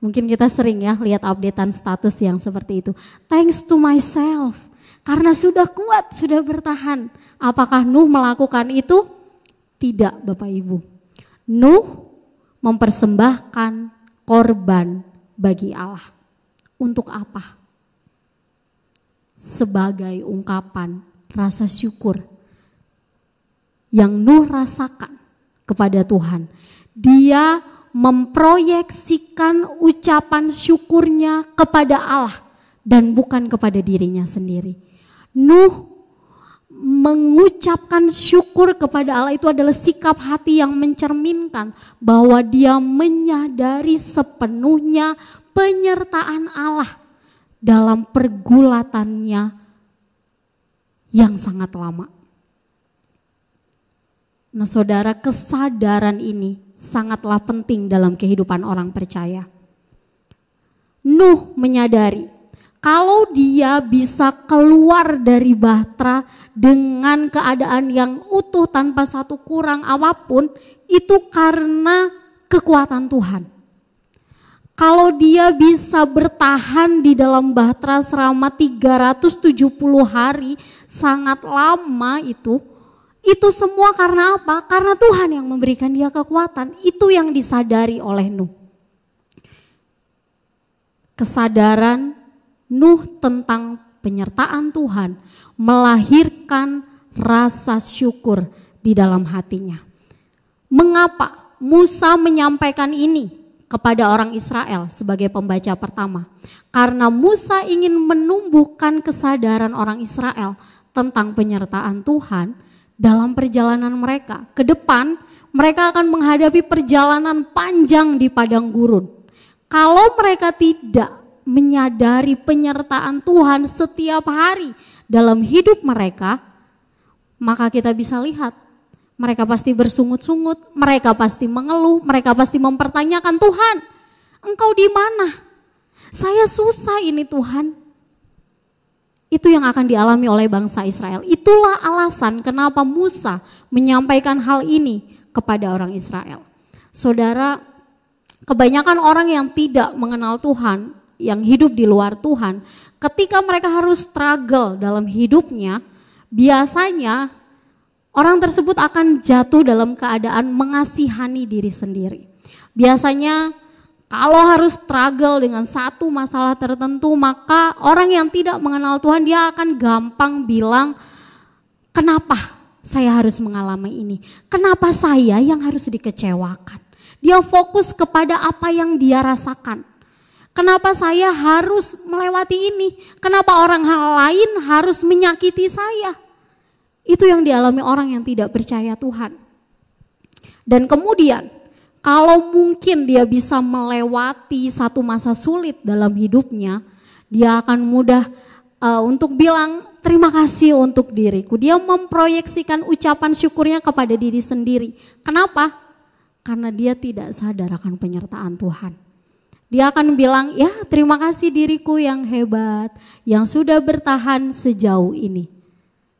Mungkin kita sering ya lihat updatean status yang seperti itu. Thanks to myself. Karena sudah kuat, sudah bertahan. Apakah Nuh melakukan itu? Tidak, Bapak Ibu. Nuh mempersembahkan korban bagi Allah. Untuk apa? Sebagai ungkapan rasa syukur yang Nuh rasakan kepada Tuhan. Dia memproyeksikan ucapan syukurnya kepada Allah dan bukan kepada dirinya sendiri. Nuh mengucapkan syukur kepada Allah itu adalah sikap hati yang mencerminkan bahwa dia menyadari sepenuhnya penyertaan Allah dalam pergulatannya yang sangat lama. Nah saudara, kesadaran ini sangatlah penting dalam kehidupan orang percaya. Nuh menyadari kalau dia bisa keluar dari bahtera dengan keadaan yang utuh tanpa satu kurang apapun, itu karena kekuatan Tuhan. Kalau dia bisa bertahan di dalam bahtera selama 370 hari, sangat lama itu semua karena apa? Karena Tuhan yang memberikan dia kekuatan. Itu yang disadari oleh Nuh. Kesadaran Nuh tentang penyertaan Tuhan melahirkan rasa syukur di dalam hatinya. Mengapa Musa menyampaikan ini kepada orang Israel sebagai pembaca pertama? Karena Musa ingin menumbuhkan kesadaran orang Israel tentang penyertaan Tuhan dalam perjalanan mereka. Ke depan mereka akan menghadapi perjalanan panjang di padang gurun. Kalau mereka tidak menyadari penyertaan Tuhan setiap hari dalam hidup mereka, maka kita bisa lihat mereka pasti bersungut-sungut, mereka pasti mengeluh, mereka pasti mempertanyakan, Tuhan, Engkau di mana? Saya susah ini Tuhan. Itu yang akan dialami oleh bangsa Israel. Itulah alasan kenapa Musa menyampaikan hal ini kepada orang Israel. Saudara, kebanyakan orang yang tidak mengenal Tuhan, yang hidup di luar Tuhan, ketika mereka harus struggle dalam hidupnya, biasanya orang tersebut akan jatuh dalam keadaan mengasihani diri sendiri. Biasanya kalau harus struggle dengan satu masalah tertentu, maka orang yang tidak mengenal Tuhan dia akan gampang bilang, kenapa saya harus mengalami ini? Kenapa saya yang harus dikecewakan? Dia fokus kepada apa yang dia rasakan. Kenapa saya harus melewati ini? Kenapa orang lain harus menyakiti saya? Itu yang dialami orang yang tidak percaya Tuhan. Dan kemudian, kalau mungkin dia bisa melewati satu masa sulit dalam hidupnya, dia akan mudah untuk bilang terima kasih untuk diriku. Dia memproyeksikan ucapan syukurnya kepada diri sendiri. Kenapa? Karena dia tidak sadar akan penyertaan Tuhan. Dia akan bilang, ya terima kasih diriku yang hebat, yang sudah bertahan sejauh ini.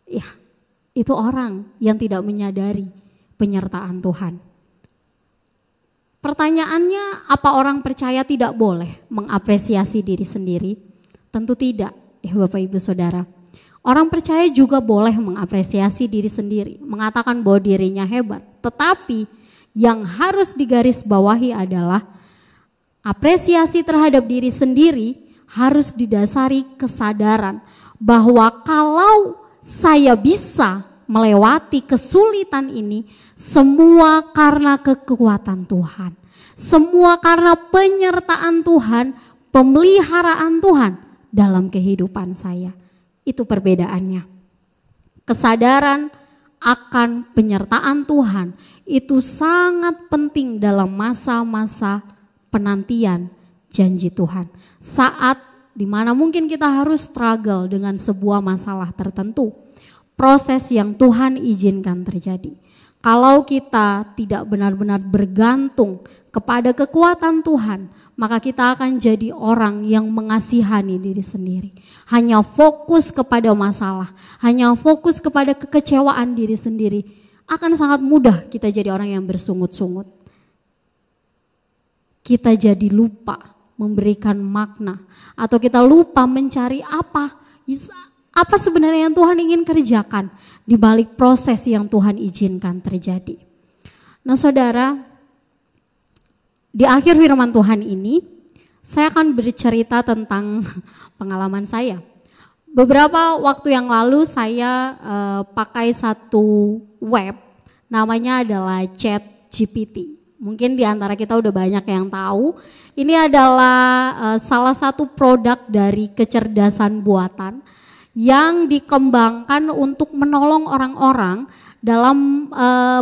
Ya, itu orang yang tidak menyadari penyertaan Tuhan. Pertanyaannya, apa orang percaya tidak boleh mengapresiasi diri sendiri? Tentu tidak, ya Bapak Ibu Saudara. Orang percaya juga boleh mengapresiasi diri sendiri, mengatakan bahwa dirinya hebat. Tetapi yang harus digarisbawahi adalah apresiasi terhadap diri sendiri harus didasari kesadaran bahwa kalau saya bisa melewati kesulitan ini, semua karena kekuatan Tuhan. Semua karena penyertaan Tuhan, pemeliharaan Tuhan dalam kehidupan saya. Itu perbedaannya. Kesadaran akan penyertaan Tuhan itu sangat penting dalam masa-masa penantian janji Tuhan. Saat dimana mungkin kita harus struggle dengan sebuah masalah tertentu. Proses yang Tuhan izinkan terjadi. Kalau kita tidak benar-benar bergantung kepada kekuatan Tuhan, maka kita akan jadi orang yang mengasihani diri sendiri. Hanya fokus kepada masalah, hanya fokus kepada kekecewaan diri sendiri. Akan sangat mudah kita jadi orang yang bersungut-sungut. Kita jadi lupa memberikan makna, atau kita lupa mencari apa sebenarnya yang Tuhan ingin kerjakan di balik proses yang Tuhan izinkan terjadi. Nah saudara, di akhir firman Tuhan ini, saya akan bercerita tentang pengalaman saya. Beberapa waktu yang lalu saya pakai satu web, namanya adalah ChatGPT. Mungkin di antara kita udah banyak yang tahu, ini adalah salah satu produk dari kecerdasan buatan yang dikembangkan untuk menolong orang-orang dalam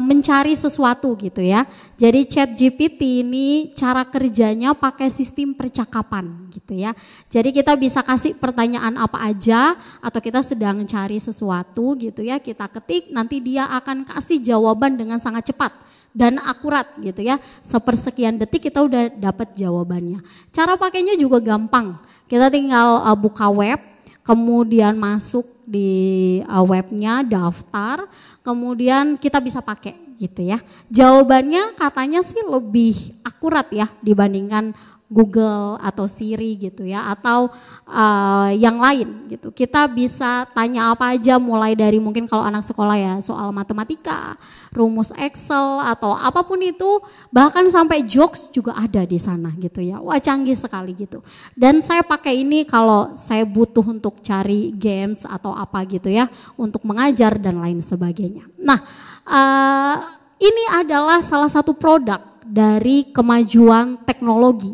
mencari sesuatu gitu ya. Jadi ChatGPT ini cara kerjanya pakai sistem percakapan gitu ya. Jadi kita bisa kasih pertanyaan apa aja, atau kita sedang cari sesuatu gitu ya, kita ketik, nanti dia akan kasih jawaban dengan sangat cepat dan akurat gitu ya. Sepersekian detik kita udah dapat jawabannya. Cara pakainya juga gampang. Kita tinggal buka web, kemudian masuk di webnya, daftar, kemudian kita bisa pakai gitu ya. Jawabannya katanya sih lebih akurat ya dibandingkan Google atau Siri gitu ya, atau yang lain gitu. Kita bisa tanya apa aja, mulai dari mungkin kalau anak sekolah ya soal matematika, rumus Excel atau apapun itu, bahkan sampai jokes juga ada di sana gitu ya. Wah, canggih sekali gitu. Dan saya pakai ini kalau saya butuh untuk cari games atau apa gitu ya, untuk mengajar dan lain sebagainya. Nah, ini adalah salah satu produk dari kemajuan teknologi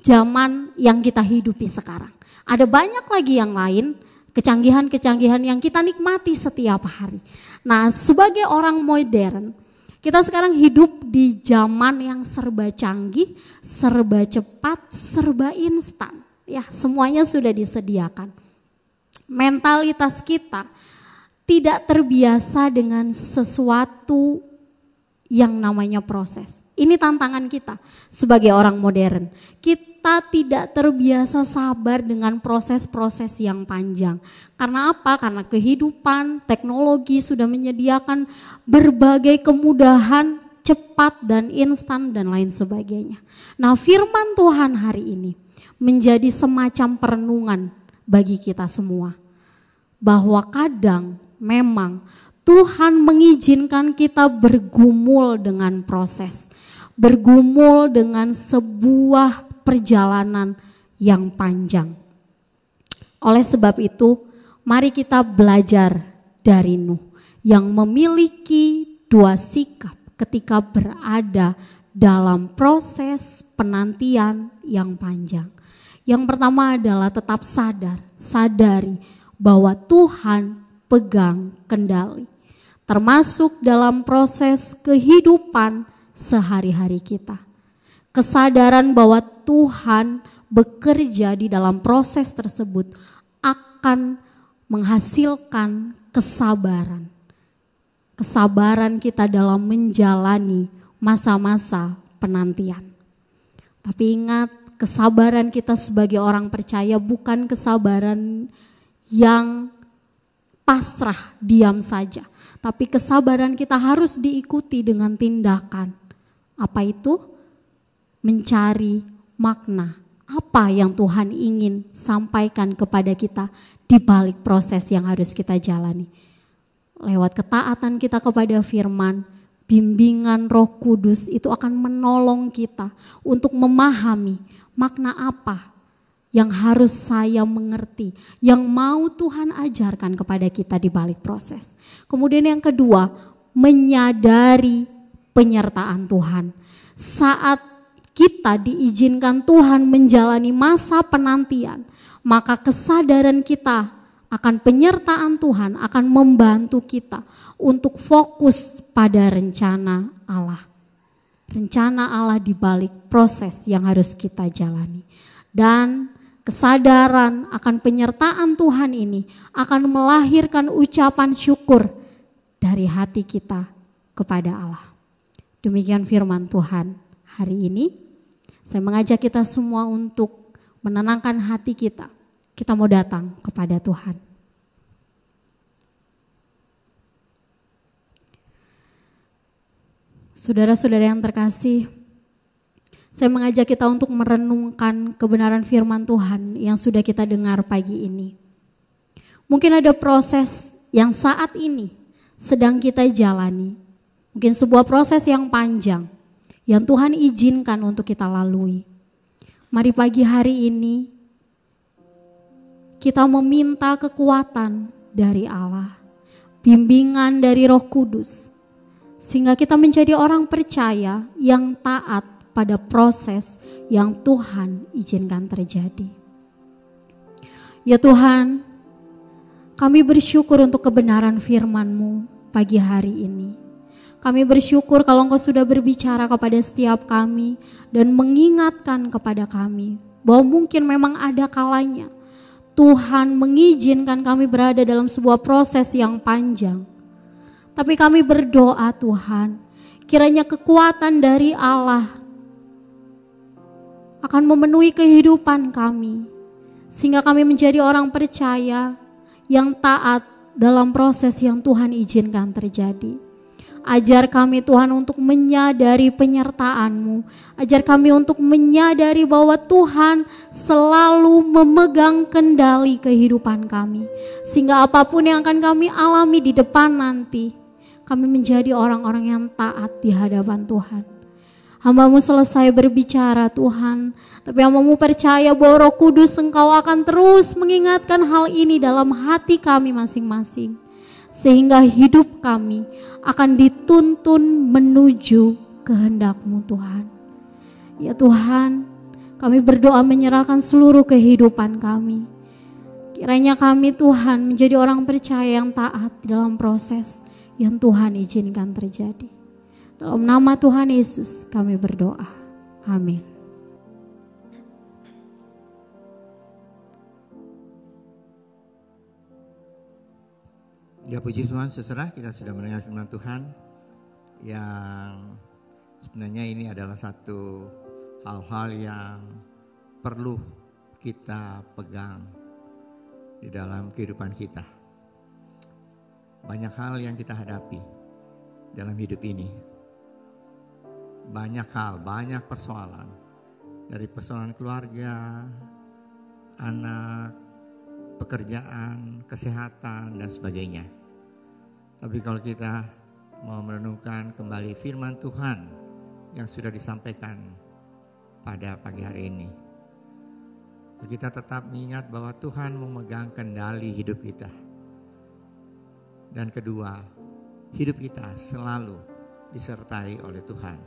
zaman yang kita hidupi sekarang. Ada banyak lagi yang lain, kecanggihan-kecanggihan yang kita nikmati setiap hari. Nah, sebagai orang modern, kita sekarang hidup di zaman yang serba canggih, serba cepat, serba instan. Ya, semuanya sudah disediakan. Mentalitas kita tidak terbiasa dengan sesuatu yang namanya proses. Ini tantangan kita sebagai orang modern. Kita tidak terbiasa sabar dengan proses-proses yang panjang. Karena apa? Karena kehidupan, teknologi sudah menyediakan berbagai kemudahan cepat dan instan dan lain sebagainya. Nah, firman Tuhan hari ini menjadi semacam perenungan bagi kita semua. Bahwa kadang memang Tuhan mengizinkan kita bergumul dengan proses, bergumul dengan sebuah perjalanan yang panjang. Oleh sebab itu, mari kita belajar dari Nuh yang memiliki dua sikap ketika berada dalam proses penantian yang panjang. Yang pertama adalah tetap sadari bahwa Tuhan pegang kendali, termasuk dalam proses kehidupan sehari-hari kita. Kesadaran bahwa Tuhan bekerja di dalam proses tersebut akan menghasilkan kesabaran. Kesabaran kita dalam menjalani masa-masa penantian. Tapi ingat, kesabaran kita sebagai orang percaya bukan kesabaran yang pasrah diam saja. Tapi kesabaran kita harus diikuti dengan tindakan. Apa itu? Mencari makna. Apa yang Tuhan ingin sampaikan kepada kita di balik proses yang harus kita jalani. Lewat ketaatan kita kepada firman, bimbingan Roh Kudus itu akan menolong kita untuk memahami makna apa yang harus saya mengerti, yang mau Tuhan ajarkan kepada kita di balik proses. Kemudian yang kedua, menyadari penyertaan Tuhan. Saat kita diizinkan Tuhan menjalani masa penantian, maka kesadaran kita akan penyertaan Tuhan akan membantu kita untuk fokus pada rencana Allah. Rencana Allah di balik proses yang harus kita jalani. Dan kesadaran akan penyertaan Tuhan ini akan melahirkan ucapan syukur dari hati kita kepada Allah. Demikian firman Tuhan hari ini. Saya mengajak kita semua untuk menenangkan hati kita. Kita mau datang kepada Tuhan. Saudara-saudara yang terkasih, Saya mengajak kita untuk merenungkan kebenaran firman Tuhan yang sudah kita dengar pagi ini. Mungkin ada proses yang saat ini sedang kita jalani. Mungkin sebuah proses yang panjang yang Tuhan izinkan untuk kita lalui. Mari pagi hari ini kita meminta kekuatan dari Allah, bimbingan dari Roh Kudus, sehingga kita menjadi orang percaya yang taat pada proses yang Tuhan izinkan terjadi. Ya Tuhan, kami bersyukur untuk kebenaran firman-Mu pagi hari ini. Kami bersyukur kalau Engkau sudah berbicara kepada setiap kami dan mengingatkan kepada kami bahwa mungkin memang ada kalanya Tuhan mengizinkan kami berada dalam sebuah proses yang panjang. Tapi kami berdoa Tuhan, kiranya kekuatan dari Allah akan memenuhi kehidupan kami, sehingga kami menjadi orang percaya yang taat dalam proses yang Tuhan izinkan terjadi. Ajar kami Tuhan untuk menyadari penyertaan-Mu. Ajar kami untuk menyadari bahwa Tuhan selalu memegang kendali kehidupan kami. Sehingga apapun yang akan kami alami di depan nanti, kami menjadi orang-orang yang taat di hadapan Tuhan. Hamba-Mu selesai berbicara Tuhan, tapi hamba-Mu percaya bahwa Roh Kudus Engkau akan terus mengingatkan hal ini dalam hati kami masing-masing. Sehingga hidup kami akan dituntun menuju kehendak-Mu Tuhan. Ya Tuhan, kami berdoa menyerahkan seluruh kehidupan kami. Kiranya kami Tuhan menjadi orang percaya yang taat dalam proses yang Tuhan izinkan terjadi. Dalam nama Tuhan Yesus kami berdoa. Amin. Ya puji Tuhan, saudara, kita sudah mendengar firman Tuhan yang sebenarnya ini adalah satu hal-hal yang perlu kita pegang di dalam kehidupan kita. Banyak hal yang kita hadapi dalam hidup ini. Banyak hal, banyak persoalan. Dari persoalan keluarga, anak, pekerjaan, kesehatan, dan sebagainya. Tapi kalau kita mau merenungkan kembali firman Tuhan yang sudah disampaikan pada pagi hari ini, kita tetap mengingat bahwa Tuhan memegang kendali hidup kita. Dan kedua, hidup kita selalu disertai oleh Tuhan.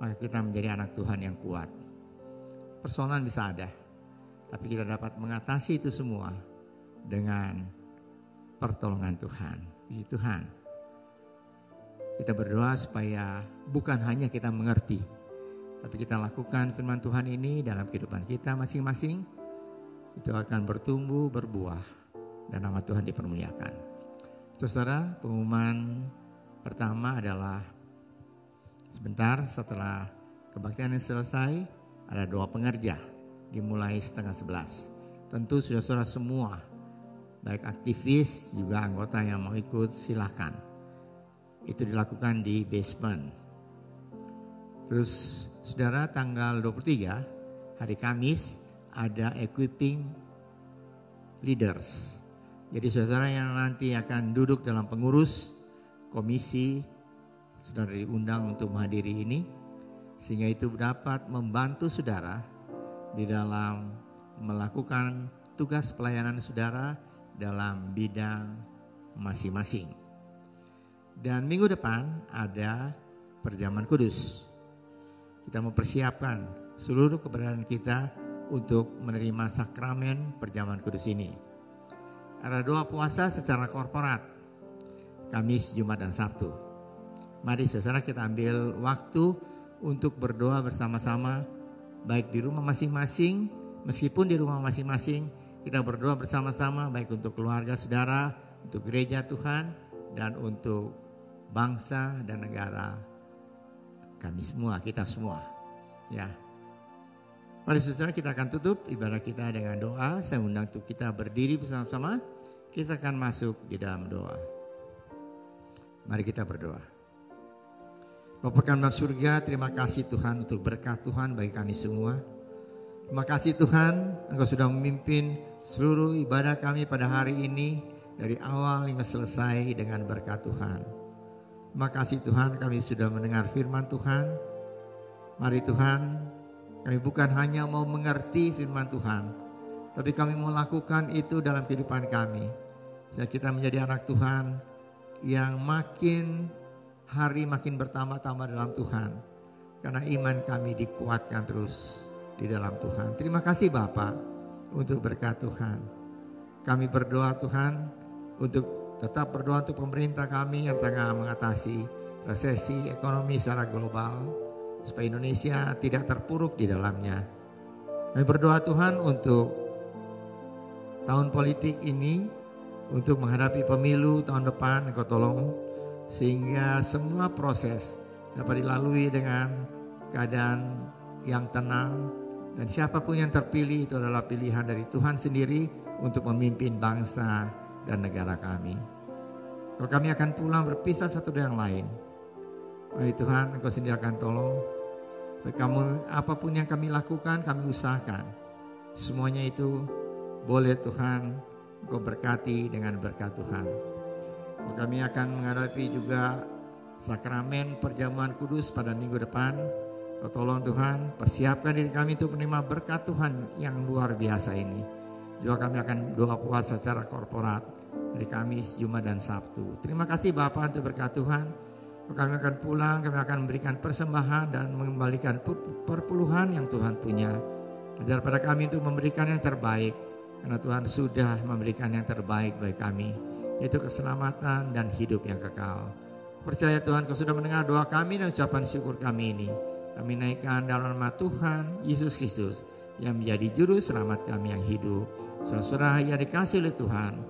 Maka kita menjadi anak Tuhan yang kuat. Persoalan bisa ada, tapi kita dapat mengatasi itu semua dengan pertolongan Tuhan. Puji Tuhan. Kita berdoa supaya bukan hanya kita mengerti, tapi kita lakukan firman Tuhan ini dalam kehidupan kita masing-masing. Itu akan bertumbuh, berbuah, dan nama Tuhan dipermuliakan. Saudara, pengumuman pertama adalah sebentar setelah kebaktian yang selesai, ada doa pengerja dimulai 10:30. Tentu saudara-saudara semua, baik aktivis juga anggota yang mau ikut, silakan. Itu dilakukan di basement. Terus saudara, tanggal 23 hari Kamis ada equipping leaders. Jadi saudara yang nanti akan duduk dalam pengurus komisi, saudara diundang untuk menghadiri ini, sehingga itu dapat membantu saudara di dalam melakukan tugas pelayanan saudara dalam bidang masing-masing. Dan minggu depan ada perjamuan kudus. Kita mempersiapkan seluruh keberadaan kita untuk menerima sakramen perjamuan kudus ini. Ada doa puasa secara korporat, Kamis, Jumat, dan Sabtu. Mari saudara kita ambil waktu untuk berdoa bersama-sama, baik di rumah masing-masing, meskipun di rumah masing-masing, kita berdoa bersama-sama baik untuk keluarga saudara, untuk gereja Tuhan, dan untuk bangsa dan negara kami semua, kita semua. Ya. Mari saudara, kita akan tutup ibadah kita dengan doa. Saya undang untuk kita berdiri bersama-sama. Kita akan masuk di dalam doa. Mari kita berdoa. Bapa kami dalam surga, terima kasih Tuhan untuk berkat Tuhan bagi kami semua. Terima kasih Tuhan, Engkau sudah memimpin seluruh ibadah kami pada hari ini dari awal hingga selesai dengan berkat Tuhan. Terima kasih Tuhan, kami sudah mendengar firman Tuhan. Mari Tuhan, kami bukan hanya mau mengerti firman Tuhan, tapi kami mau lakukan itu dalam kehidupan kami. Sehingga kita menjadi anak Tuhan yang makin hari makin bertambah-tambah dalam Tuhan. Karena iman kami dikuatkan terus di dalam Tuhan. Terima kasih Bapa untuk berkat Tuhan. Kami berdoa Tuhan untuk tetap berdoa untuk pemerintah kami yang tengah mengatasi resesi ekonomi secara global, supaya Indonesia tidak terpuruk di dalamnya. Kami berdoa Tuhan untuk tahun politik ini, untuk menghadapi pemilu tahun depan, Engkau tolong sehingga semua proses dapat dilalui dengan keadaan yang tenang, dan siapapun yang terpilih itu adalah pilihan dari Tuhan sendiri untuk memimpin bangsa dan negara kami. Kalau kami akan pulang berpisah satu dengan yang lain, mari Tuhan Engkau sendiri akan tolong. Kamu, apapun yang kami lakukan, kami usahakan semuanya itu boleh Tuhan Engkau berkati dengan berkat Tuhan. Kami akan menghadapi juga sakramen perjamuan kudus pada minggu depan. Kau tolong Tuhan, persiapkan diri kami untuk menerima berkat Tuhan yang luar biasa ini. Juga kami akan doa puasa secara korporat hari Kamis, Jumat dan Sabtu. Terima kasih Bapa untuk berkat Tuhan. Kami akan pulang, kami akan memberikan persembahan dan mengembalikan perpuluhan yang Tuhan punya. Ajar pada kami untuk memberikan yang terbaik, karena Tuhan sudah memberikan yang terbaik bagi kami, yaitu keselamatan dan hidup yang kekal. Percaya Tuhan, Kau sudah mendengar doa kami dan ucapan syukur kami ini. Kami naikkan dalam nama Tuhan Yesus Kristus yang menjadi juru selamat kami yang hidup. Saudara yang dikasihi oleh Tuhan,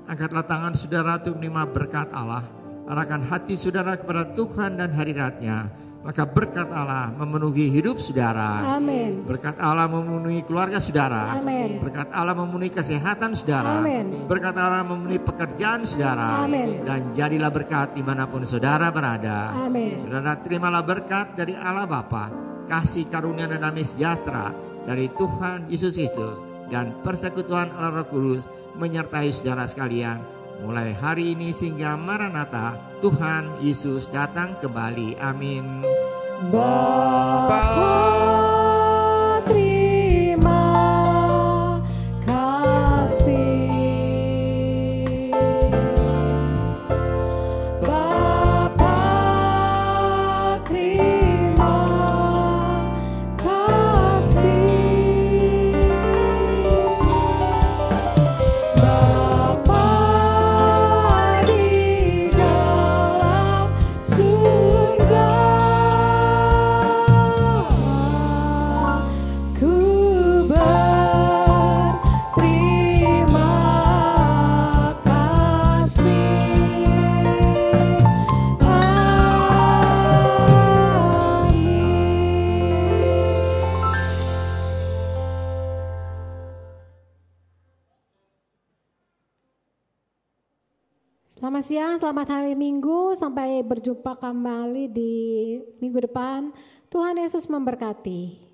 angkatlah tangan saudara untuk menerima berkat Allah. Arahkan hati saudara kepada Tuhan dan hadirat-Nya. Maka berkat Allah memenuhi hidup saudara. Amin. Berkat Allah memenuhi keluarga saudara. Amin. Berkat Allah memenuhi kesehatan saudara. Amin. Berkat Allah memenuhi pekerjaan saudara. Amin. Dan jadilah berkat dimanapun saudara berada. Amin. Saudara terimalah berkat dari Allah Bapa, kasih karunia dan damai sejahtera dari Tuhan Yesus Kristus, dan persekutuan Allah Roh Kudus menyertai saudara sekalian mulai hari ini sehingga Maranatha, Tuhan Yesus datang kembali. Amin. Bapa, terima kasih. Bapa, terima kasih. Bapa di dalam surga, ku berterima kasih. Selamat siang, selamat hari Minggu. Sampai berjumpa kembali di minggu depan. Tuhan Yesus memberkati.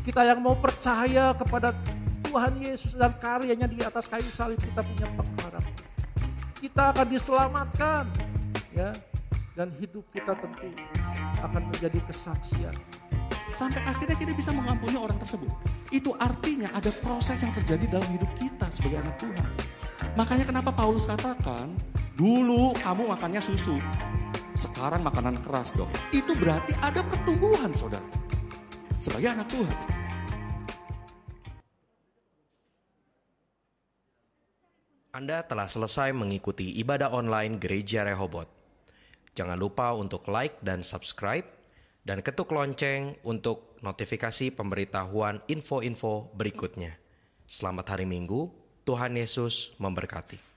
Kita yang mau percaya kepada Tuhan Yesus dan karyanya di atas kayu salib, kita punya pengharapan. Kita akan diselamatkan, ya, dan hidup kita tentu akan menjadi kesaksian sampai akhirnya kita bisa mengampuni orang tersebut. Itu artinya ada proses yang terjadi dalam hidup kita sebagai anak Tuhan. Makanya kenapa Paulus katakan, dulu kamu makannya susu, sekarang makanan keras dong. Itu berarti ada pertumbuhan saudara, sebagai anak Tuhan. Anda telah selesai mengikuti ibadah online Gereja Rehoboth. Jangan lupa untuk like dan subscribe, dan ketuk lonceng untuk notifikasi pemberitahuan info-info berikutnya. Selamat hari Minggu, Tuhan Yesus memberkati.